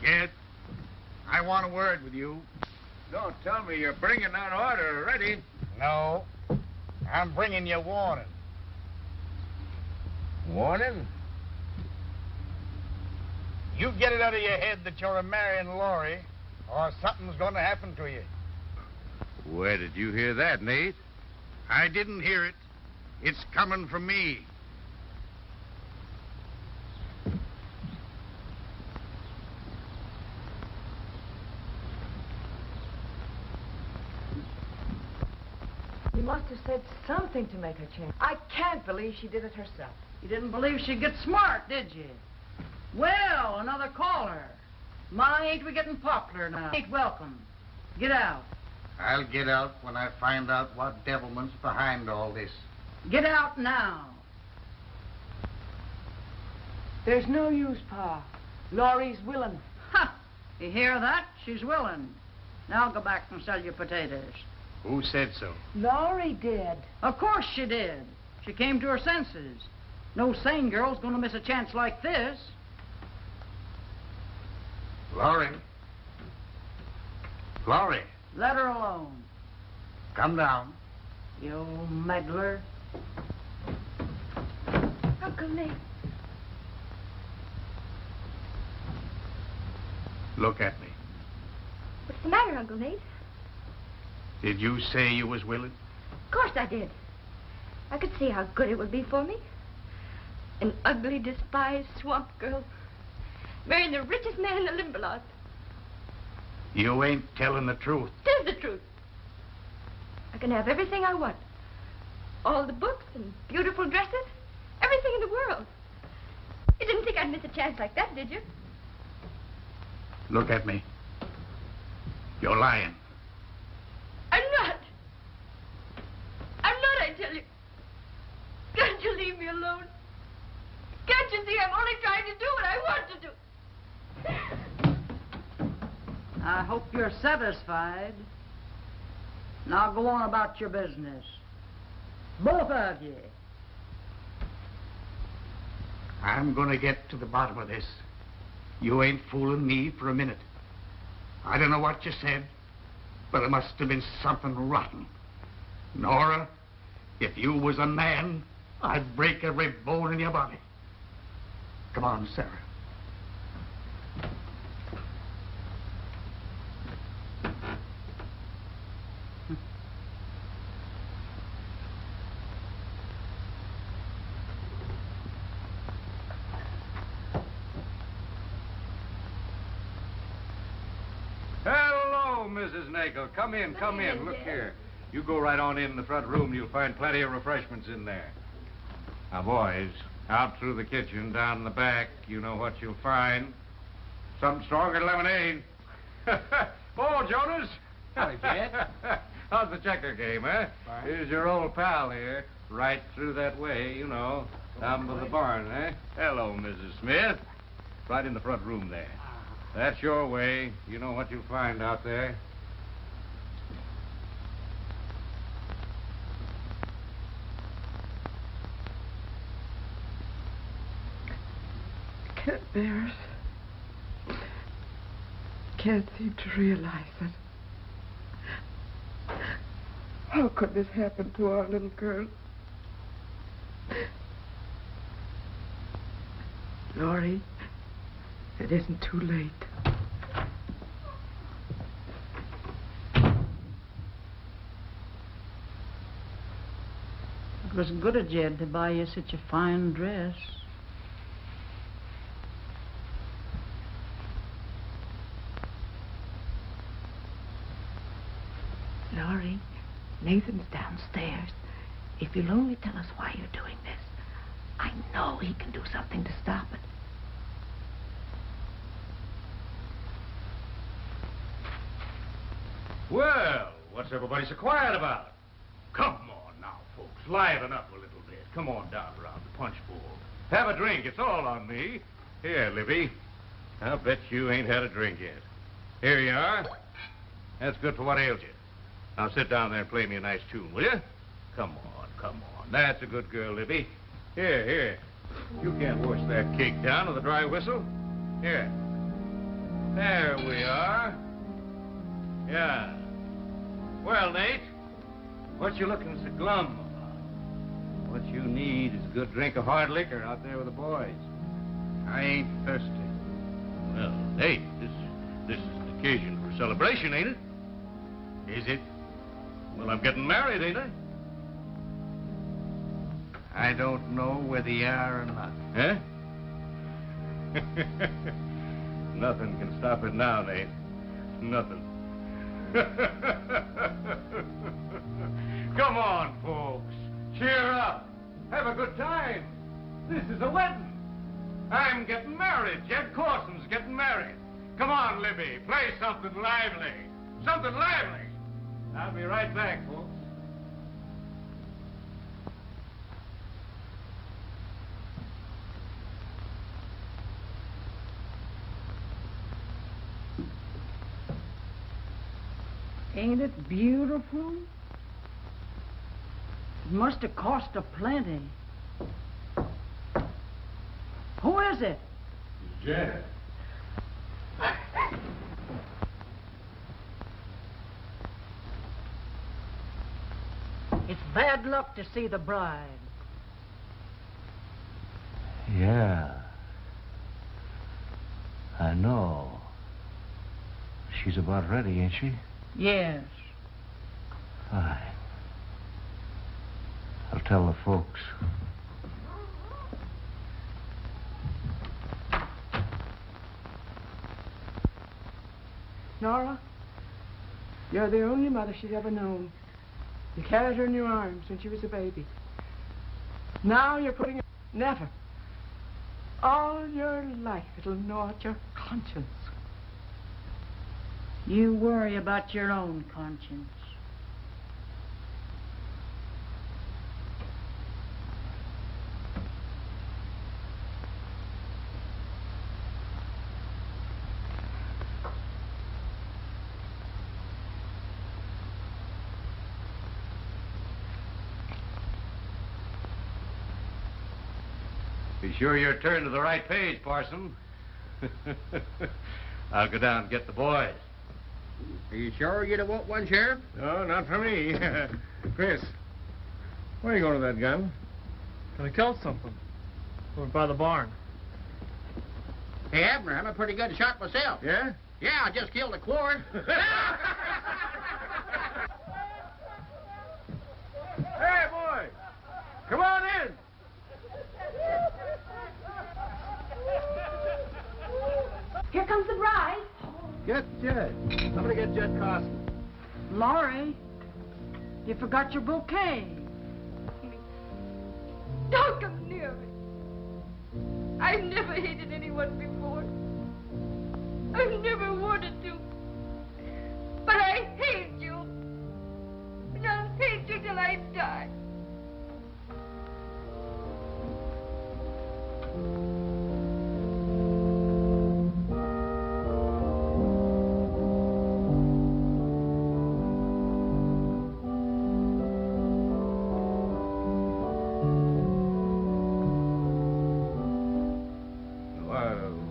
Jed, I want a word with you. Don't tell me you're bringing that order already. No, I'm bringing you warning. Warning? You get it out of your head that you're marrying Laurie, or something's going to happen to you. Where did you hear that, Nate? I didn't hear it. It's coming from me. You must have said something to make her change. I can't believe she did it herself. You didn't believe she'd get smart, did you? Well, another caller. My, ain't we getting popular now? Ain't welcome. Get out. I'll get out when I find out what devilment's behind all this. Get out now. There's no use, Pa. Laurie's willing. Ha! You hear that? She's willing. Now go back and sell your potatoes. Who said so? Laurie did. Of course she did. She came to her senses. No sane girl's gonna miss a chance like this. Laurie. Laurie, Let her alone. come down. You old meddler. Uncle Nate. Look at me. What's the matter, Uncle Nate? Did you say you was willing? Of course I did. I could see how good it would be for me. An ugly, despised swamp girl marrying the richest man in the Limberlost. You ain't telling the truth. Tis the truth. I can have everything I want. All the books and beautiful dresses. Everything in the world. You didn't think I'd miss a chance like that, did you? Look at me. You're lying. I'm not. I'm not, I tell you. Can't you leave me alone? Can't you see I'm only trying to do what I want to do? I hope you're satisfied. Now go on about your business. Both of you. I'm gonna get to the bottom of this. You ain't fooling me for a minute. I don't know what you said, but it must have been something rotten. Nora, if you was a man, I'd break every bone in your body. Come on, Sarah. Hello, Mrs. Nagel. Come in, come in. Look here. You go right on in the front room. You'll find plenty of refreshments in there. Now, boys, out through the kitchen, down in the back, you know what you'll find. Something stronger than lemonade. Oh, Jonas. Howdy, Dad. How's the checker game, eh? Fine. Here's your old pal here. Right through that way, you know. Down by the barn, eh? Hello, Mrs. Smith. Right in the front room there. That's your way. You know what you'll find out there. Can't bear it. Can't seem to realize it. How could this happen to our little girl? Laurie, it isn't too late. It was good of Jed to buy you such a fine dress. Laurie, Nathan's downstairs. If you'll only tell us why you're doing this, I know he can do something to stop it. Well, what's everybody so quiet about? Come on now, folks. Liven up a little bit. Come on down around the punch bowl. Have a drink. It's all on me. Here, Libby. I'll bet you ain't had a drink yet. Here you are. That's good for what ails you. Now sit down there and play me a nice tune, will you? Come on, come on. That's a good girl, Libby. Here, here. You can't wash that cake down with a dry whistle. Here. There we are. Yeah. Well, Nate, what you looking so glum about? What you need is a good drink of hard liquor out there with the boys. I ain't thirsty. Well, Nate, this is an occasion for celebration, ain't it? Is it? Well, I'm getting married, ain't I? I don't know whether you are or not. Huh? Nothing can stop it now, Nate. Nothing. Come on, folks. Cheer up. Have a good time. This is a wedding. I'm getting married. Jed Corson's getting married. Come on, Libby. Play something lively. Something lively. I'll be right back, folks. Ain't it beautiful? It must have cost a plenty. Who is it? Janet. It's bad luck to see the bride. Yeah. I know. She's about ready, ain't she? Yes. Fine. I'll tell the folks. Nora, you're the only mother she's ever known. You carried her in your arms when she was a baby. Now you're putting her... Never. All your life it'll gnaw at your conscience. You worry about your own conscience. Be sure you're turned to the right page, Parson. I'll go down and get the boys. Are you sure you don't want one, Sheriff? No, not for me. Chris, where are you going with that gun? Gonna kill something. Over by the barn. Hey, Abner, I'm a pretty good shot myself. Yeah? Yeah, I just killed a quart. Hey, boys! Come on in! Here comes the bride. Get Jed. I'm gonna get Jed Carson. Laurie, you forgot your bouquet. Don't come near me. I've never hated anyone before. I've never wanted to. But I hate you. And I'll hate you till I die.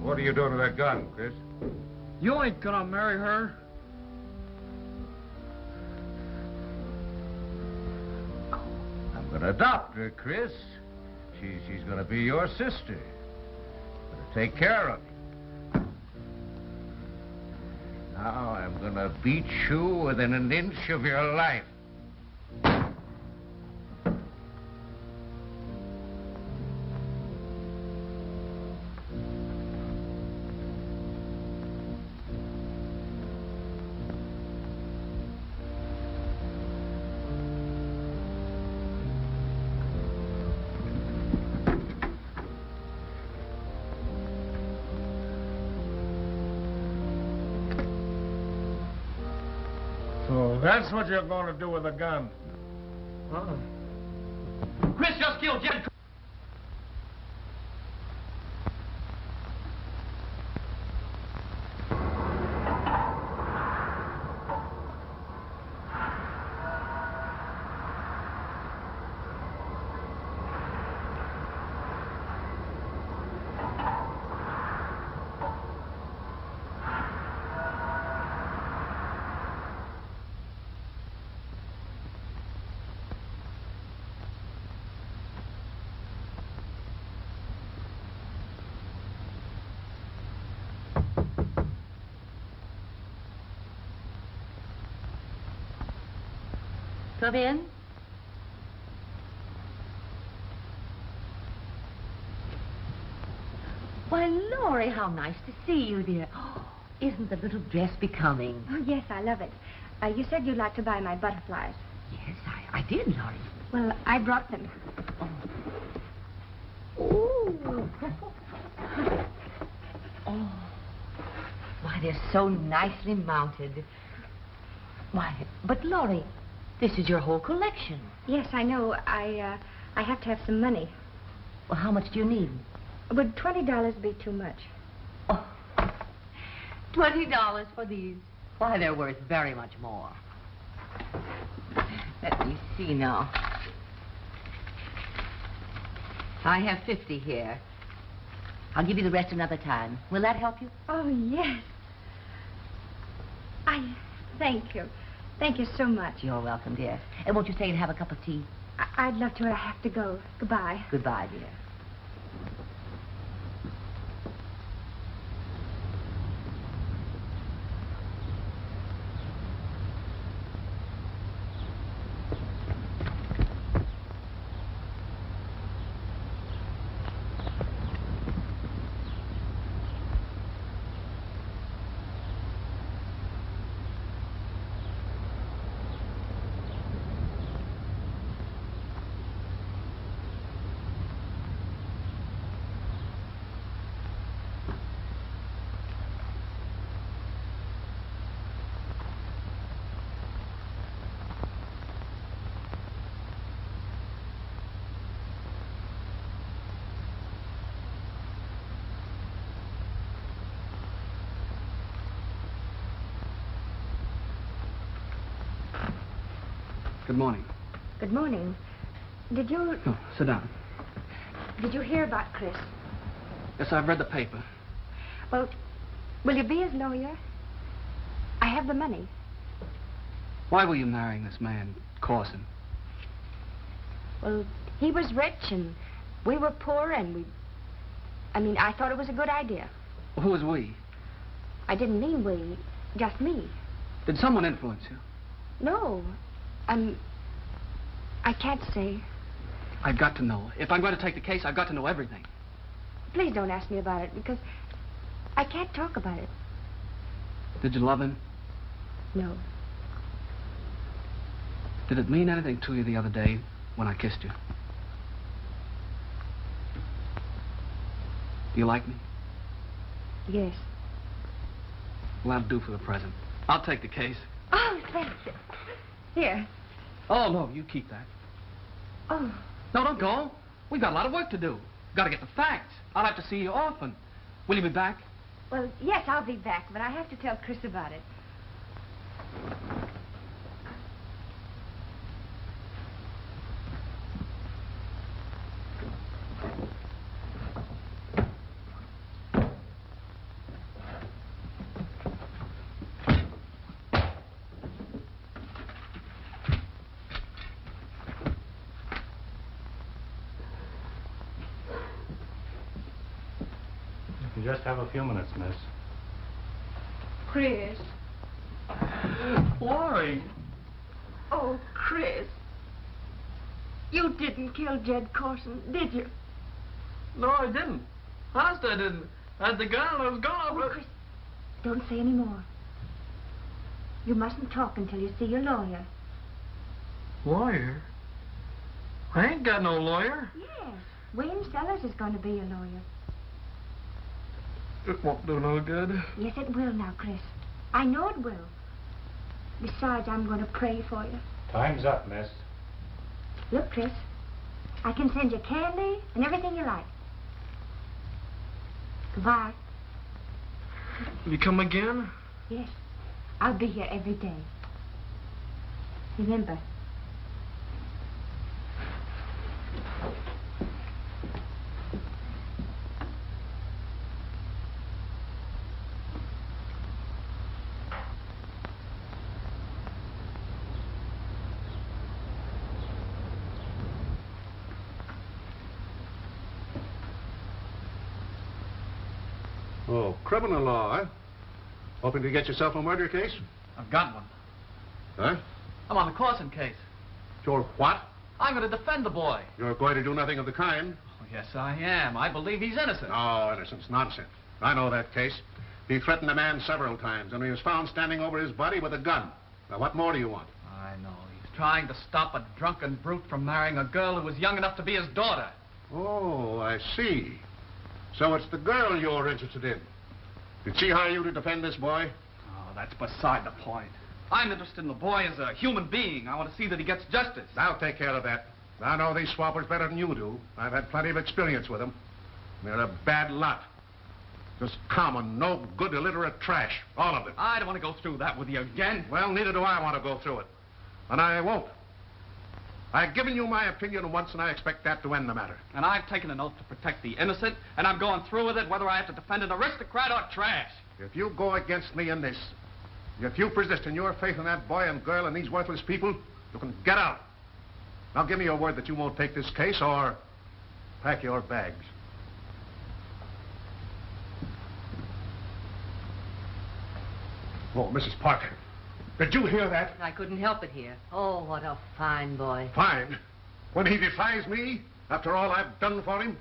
What are you doing with that gun, Chris? You ain't gonna marry her. I'm gonna adopt her, Chris. She's gonna be your sister. Gonna take care of you. Now I'm gonna beat you within an inch of your life. So that's what you're going to do with a gun. Chris just killed Jed. Come in. Why, Laurie, how nice to see you, dear. Oh, isn't the little dress becoming? Oh, yes, I love it. You said you'd like to buy my butterflies. Yes, I did, Laurie. Well, I brought them. Ooh. Oh. Why, they're so nicely mounted. Why, but Laurie, this is your whole collection. Yes, I know. I have to have some money. Well, how much do you need? Would $20 be too much? Oh, $20 for these. Why, they're worth very much more. Let me see now. I have 50 here. I'll give you the rest another time. Will that help you? Oh, yes. Thank you. Thank you so much. You're welcome, dear. And won't you stay and have a cup of tea? I'd love to, but I have to go. Goodbye. Goodbye, dear. Good morning. Good morning. Did you... Oh, sit down. Did you hear about Chris? Yes, I've read the paper. Well, will you be his lawyer? I have the money. Why were you marrying this man, Corson? Well, he was rich and we were poor and I thought it was a good idea. Who was we? I didn't mean we, just me. Did someone influence you? No. I can't say. I've got to know. If I'm going to take the case, I've got to know everything. Please don't ask me about it, because I can't talk about it. Did you love him? No. Did it mean anything to you the other day when I kissed you? Do you like me? Yes. Well, that'll do for the present. I'll take the case. Oh, thank you. Here. Oh, no, you keep that. Oh. No, don't go. We've got a lot of work to do. Got to get the facts. I'll have to see you often. Will you be back? Well, yes, I'll be back, but I have to tell Chris about it. Just have a few minutes, miss. Chris. Why? Oh, Chris. You didn't kill Jed Corson, did you? No, I didn't. Honest, I didn't. I had the gun and I was gone. Oh, Chris, don't say any more. You mustn't talk until you see your lawyer. Lawyer? I ain't got no lawyer. Yes. Wayne Sellers is going to be your lawyer. It won't do no good. Yes, it will now, Chris. I know it will. Besides, I'm going to pray for you. Time's up, miss. Look, Chris, I can send you candy and everything you like. Goodbye. Will you come again? Yes. I'll be here every day. Remember. Oh, criminal law, huh? Hoping to get yourself a murder case? I've got one. Huh? I'm on the Corson case. You're what? I'm going to defend the boy. You're going to do nothing of the kind? Oh, yes, I am. I believe he's innocent. Oh, innocence. Nonsense. I know that case. He threatened a man several times, and he was found standing over his body with a gun. Now, what more do you want? I know. He's trying to stop a drunken brute from marrying a girl who was young enough to be his daughter. Oh, I see. So it's the girl you're interested in. Did she hire you to defend this boy? Oh, that's beside the point. I'm interested in the boy as a human being. I want to see that he gets justice. I'll take care of that. I know these swappers better than you do. I've had plenty of experience with them. They're a bad lot. Just common, no good, illiterate trash. All of them. I don't want to go through that with you again. Well, neither do I want to go through it. And I won't. I've given you my opinion once, and I expect that to end the matter. And I've taken an oath to protect the innocent, and I'm going through with it whether I have to defend an aristocrat or trash. If you go against me in this, if you persist in your faith in that boy and girl and these worthless people, you can get out. Now give me your word that you won't take this case, or pack your bags. Oh, Mrs. Parker, did you hear that? I couldn't help it here. Oh, what a fine boy. Fine. When he defies me, after all I've done for him,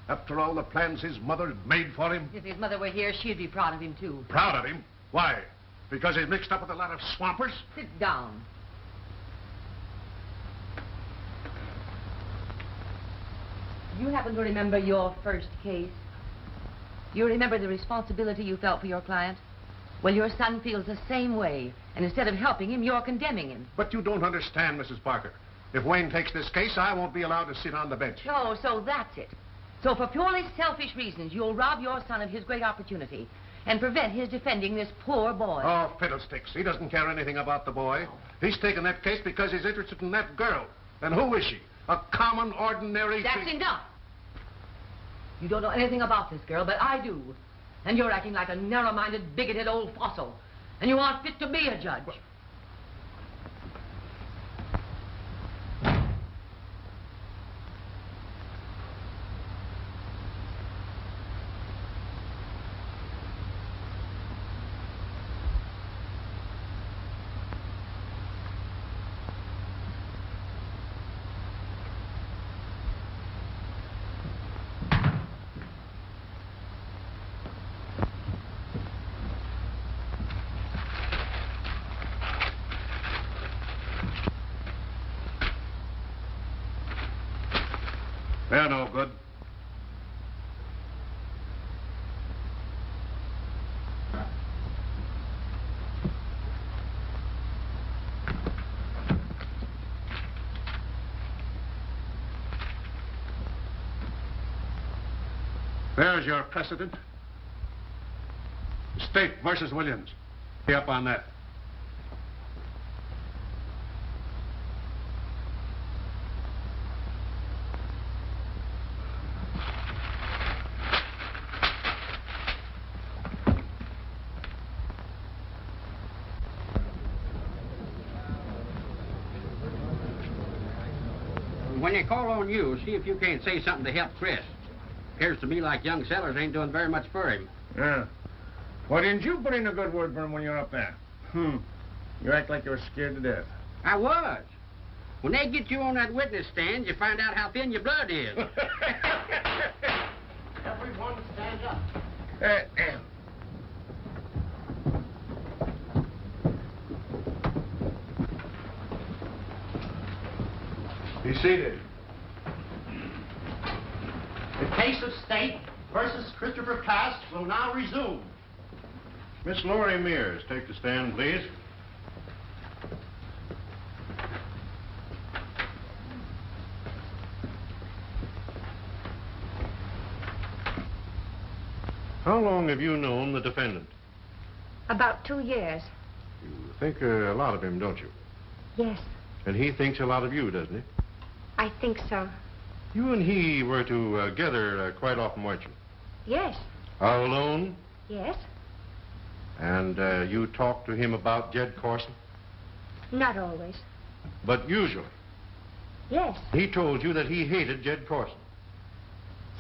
after all the plans his mother had made for him. If his mother were here, she'd be proud of him, too. Proud of him? Why? Because he's mixed up with a lot of swampers? Sit down. You happen to remember your first case? You remember the responsibility you felt for your client? Well, your son feels the same way. And instead of helping him, you're condemning him. But you don't understand, Mrs. Parker. If Wayne takes this case, I won't be allowed to sit on the bench. Oh, so that's it. So for purely selfish reasons, you'll rob your son of his great opportunity and prevent his defending this poor boy. Oh, fiddlesticks. He doesn't care anything about the boy. He's taken that case because he's interested in that girl. And who is she? A common, ordinary... That's enough. You don't know anything about this girl, but I do. And you're acting like a narrow-minded, bigoted old fossil. And you aren't fit to be a judge. They're no good. There's your precedent. State versus Williams. Be up on that. When they call on you, see if you can't say something to help Chris. Appears to me like young Sellers ain't doing very much for him. Yeah. Why didn't you put in a good word for him when you're up there? You act like you were scared to death. I was. When they get you on that witness stand, you find out how thin your blood is. Everyone stand up. Be seated. The case of State versus Christopher Cass will now resume. Miss Laurie Mears, take the stand, please. How long have you known the defendant? About 2 years. You think a lot of him, don't you? Yes, And he thinks a lot of you, doesn't he? I think so. You and he were together quite often, weren't you? Yes, All alone? yes. And you talked to him about Jed Corson? Not always. But usually. Yes, He told you that he hated Jed Corson.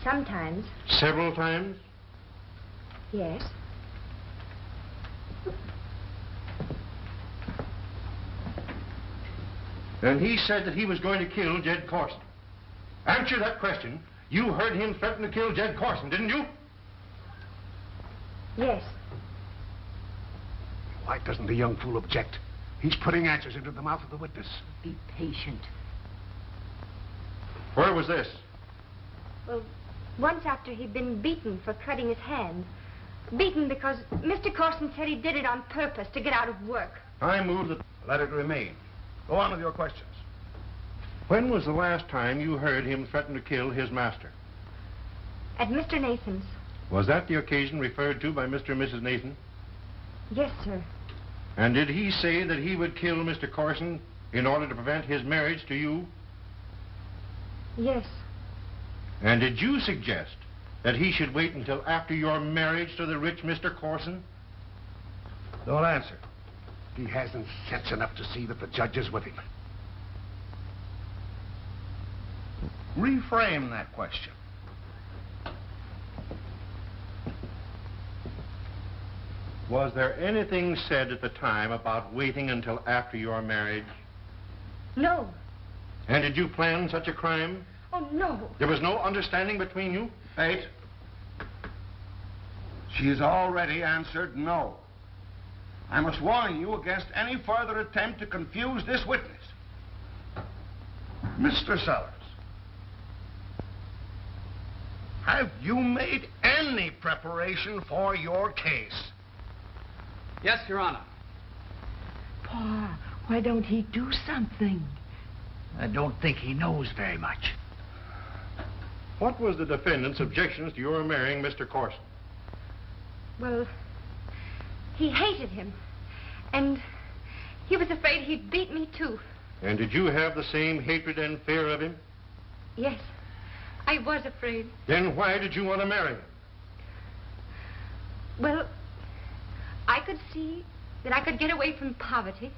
sometimes. Several times? Yes. And he said that he was going to kill Jed Corson. Answer that question. You heard him threaten to kill Jed Corson, didn't you? Yes. Why doesn't the young fool object? He's putting answers into the mouth of the witness. Be patient. Where was this? Well, once after he'd been beaten for cutting his hand. Beaten because Mr. Corson said he did it on purpose to get out of work. I move that... Let it remain. Go on with your questions. When was the last time you heard him threaten to kill his master? At Mr. Nathan's. Was that the occasion referred to by Mr. and Mrs. Nathan? Yes, sir. And did he say that he would kill Mr. Corson in order to prevent his marriage to you? Yes. And did you suggest that he should wait until after your marriage to the rich Mr. Corson? Don't answer. He hasn't sense enough to see that the judge is with him. Reframe that question. Was there anything said at the time about waiting until after your marriage? No. And did you plan such a crime? Oh, no. There was no understanding between you? Fate. She's already answered no. I must warn you against any further attempt to confuse this witness. Mr. Sellers, have you made any preparation for your case? Yes, Your Honor. Pa, why don't he do something? I don't think he knows very much. What was the defendant's objections to your marrying Mr. Corson? Well, he hated him. And he was afraid he'd beat me, too. And did you have the same hatred and fear of him? Yes. I was afraid. Then why did you want to marry him? Well, I could see that I could get away from poverty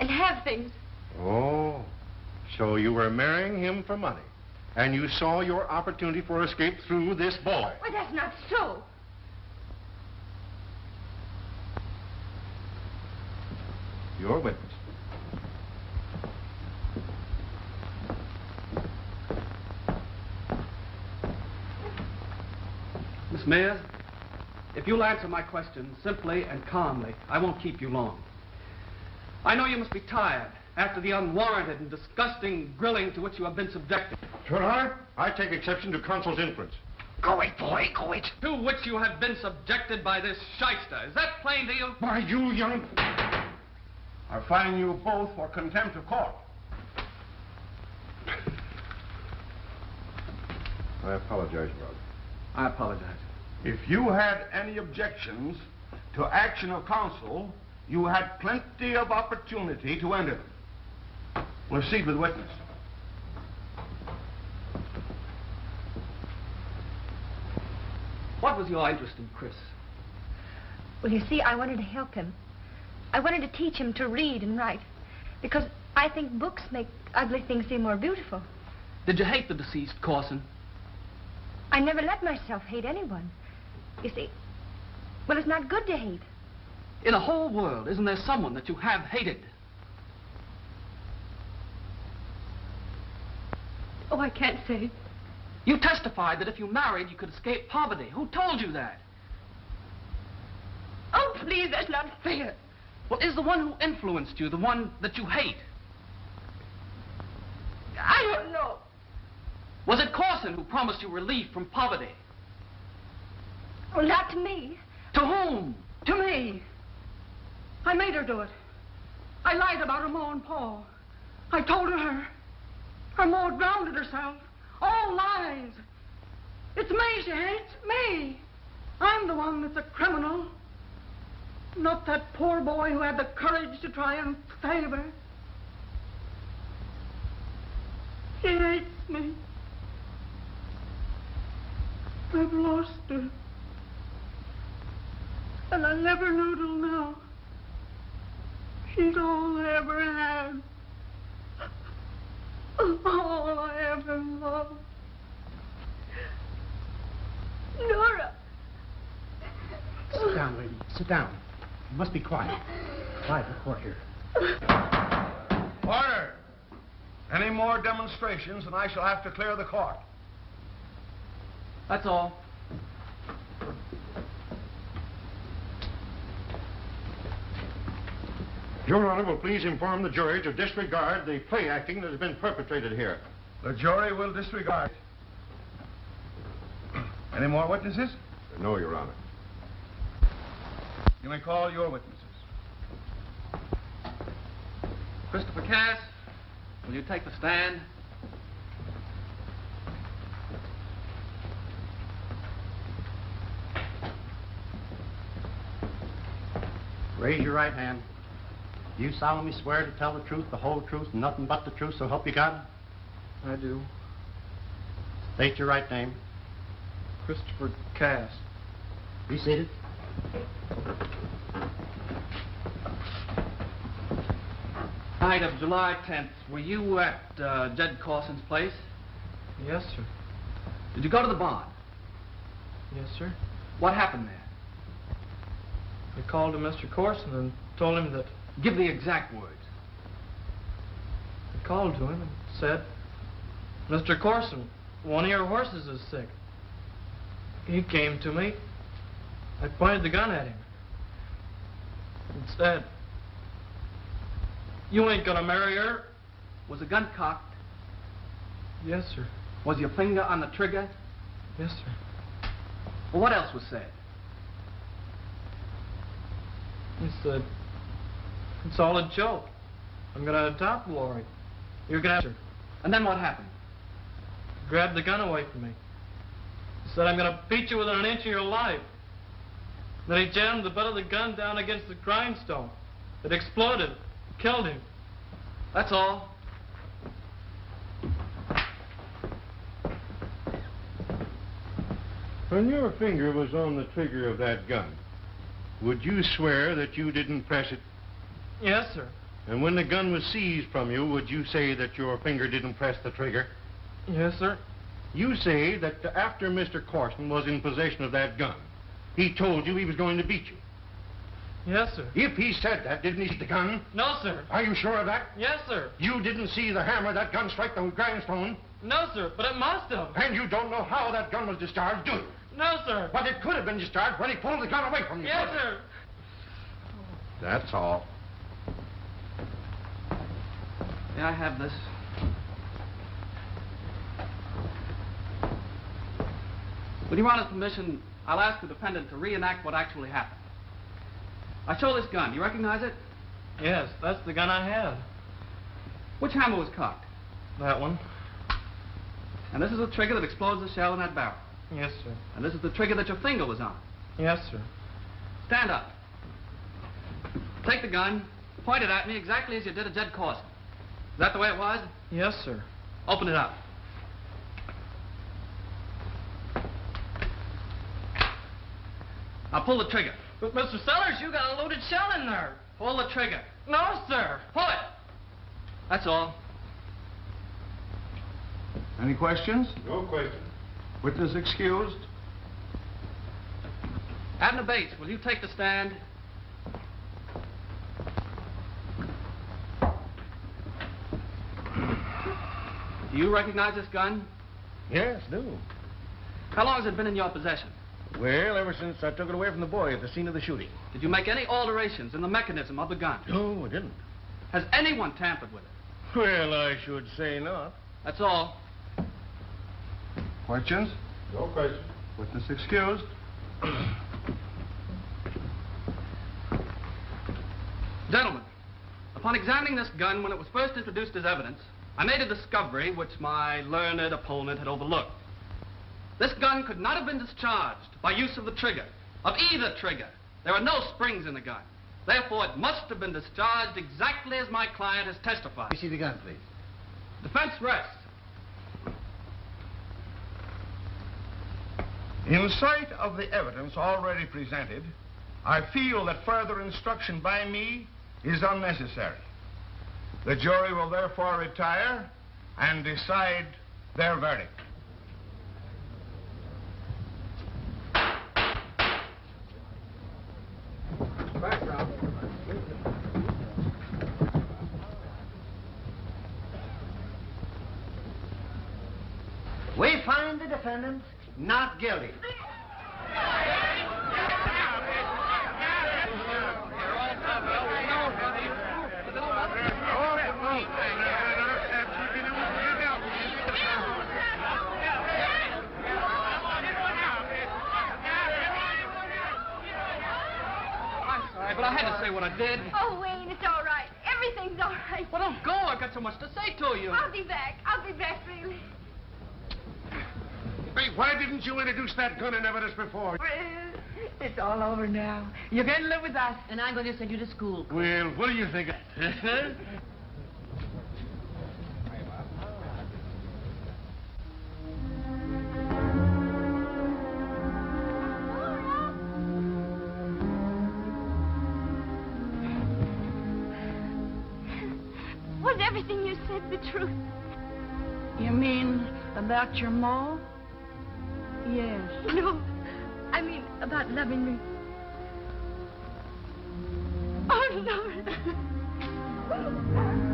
and have things. Oh, so you were marrying him for money. And you saw your opportunity for escape through this boy. Well, that's not so. Your witness. Miss Mayer, if you'll answer my question simply and calmly, I won't keep you long. I know you must be tired after the unwarranted and disgusting grilling to which you have been subjected. Your Honor, I take exception to counsel's inference. Go it, boy, go it. To which you have been subjected by this shyster. Is that plain to you? Why, you young... I fine you both for contempt of court. I apologize, Rod. I apologize. If you had any objections to action of counsel, you had plenty of opportunity to enter them. Proceed with witness. What was your interest in Chris? Well, you see, I wanted to help him. I wanted to teach him to read and write. Because I think books make ugly things seem more beautiful. Did you hate the deceased, Corson? I never let myself hate anyone. You see, well, it's not good to hate. In the whole world, isn't there someone that you have hated? Oh, I can't say. You testified that if you married, you could escape poverty. Who told you that? Oh, please, that's not fair. Well, is the one who influenced you the one that you hate? I don't know. Was it Corson who promised you relief from poverty? Well, not to me. To whom? To me. I made her do it. I lied about her ma and pa. I told her her ma drowned herself. All lies. It's me she hates, me. I'm the one that's a criminal. Not that poor boy who had the courage to try and save her. She hates me. I've lost her. And I never knew till now. She's all I ever had. All I ever loved. Nora! Sit down, lady. Sit down. You must be quiet. Quiet in the court here. Order! Any more demonstrations and I shall have to clear the court. That's all. Your Honor will please inform the jury to disregard the play acting that has been perpetrated here. The jury will disregard. Any more witnesses? No, Your Honor. You may call your witnesses. Christopher Cass, will you take the stand? Raise your right hand. Do you solemnly swear to tell the truth, the whole truth, and nothing but the truth, so help you God? I do. State your right name. Christopher Cass. Be seated. Night of July 10th, were you at Jed Carson's place? Yes, sir. Did you go to the barn? Yes, sir. What happened there? I called to Mr. Corson and told him that... Give the exact words. I called to him and said, Mr. Corson, one of your horses is sick. He came to me. I pointed the gun at him and said, you ain't gonna marry her. Was the gun cocked? Yes, sir. Was your finger on the trigger? Yes, sir. Well, what else was said? He said, it's all a joke. I'm gonna adopt Lori. You're gonna have her. And then what happened? He grabbed the gun away from me. He said, I'm gonna beat you within an inch of your life. Then he jammed the butt of the gun down against the grindstone. It exploded. Killed him. That's all. When your finger was on the trigger of that gun, would you swear that you didn't press it? Yes, sir. And when the gun was seized from you, would you say that your finger didn't press the trigger? Yes, sir. You say that after Mr. Corson was in possession of that gun, he told you he was going to beat you. Yes, sir. If he said that, didn't he see the gun? No, sir. Are you sure of that? Yes, sir. You didn't see the hammer of that gun strike the grindstone? No, sir, but it must have. And you don't know how that gun was discharged, do you? No, sir. But it could have been discharged when he pulled the gun away from you. Yes, sir. That's all. May I have this? With Your Honor's permission, I'll ask the defendant to reenact what actually happened. I show this gun. You recognize it? Yes, that's the gun I had. Which hammer was cocked? That one. And this is the trigger that explodes the shell in that barrel. Yes, sir. And this is the trigger that your finger was on. Yes, sir. Stand up. Take the gun, point it at me exactly as you did at Jed Corson. Is that the way it was? Yes, sir. Open it up. Now pull the trigger. But, Mr. Sellers, you got a loaded shell in there. Pull the trigger. No, sir. Pull it. That's all. Any questions? No questions. Witness excused. Abner Bates, will you take the stand? Do you recognize this gun? Yes, do. How long has it been in your possession? Well, ever since I took it away from the boy at the scene of the shooting. Did you make any alterations in the mechanism of the gun? No, I didn't. Has anyone tampered with it? Well, I should say not. That's all. Questions? No questions. Witness excused. Gentlemen, upon examining this gun when it was first introduced as evidence, I made a discovery which my learned opponent had overlooked. This gun could not have been discharged by use of the trigger, of either trigger. There are no springs in the gun. Therefore, it must have been discharged exactly as my client has testified. Let me see the gun, please. Defense rests. In sight of the evidence already presented, I feel that further instruction by me is unnecessary. The jury will therefore retire and decide their verdict. We find the defendant not guilty. But I had to say what I did. Oh, Wayne, it's all right. Everything's all right. Well, don't go. I've got so much to say to you. I'll be back. I'll be back, really. Hey, why didn't you introduce that gun in evidence before? Well, it's all over now. You're going to live with us. And I'm going to send you to school. Well, what do you think? Was everything you said the truth? You mean about your ma? Yes. No, I mean about loving me. Oh, Lord.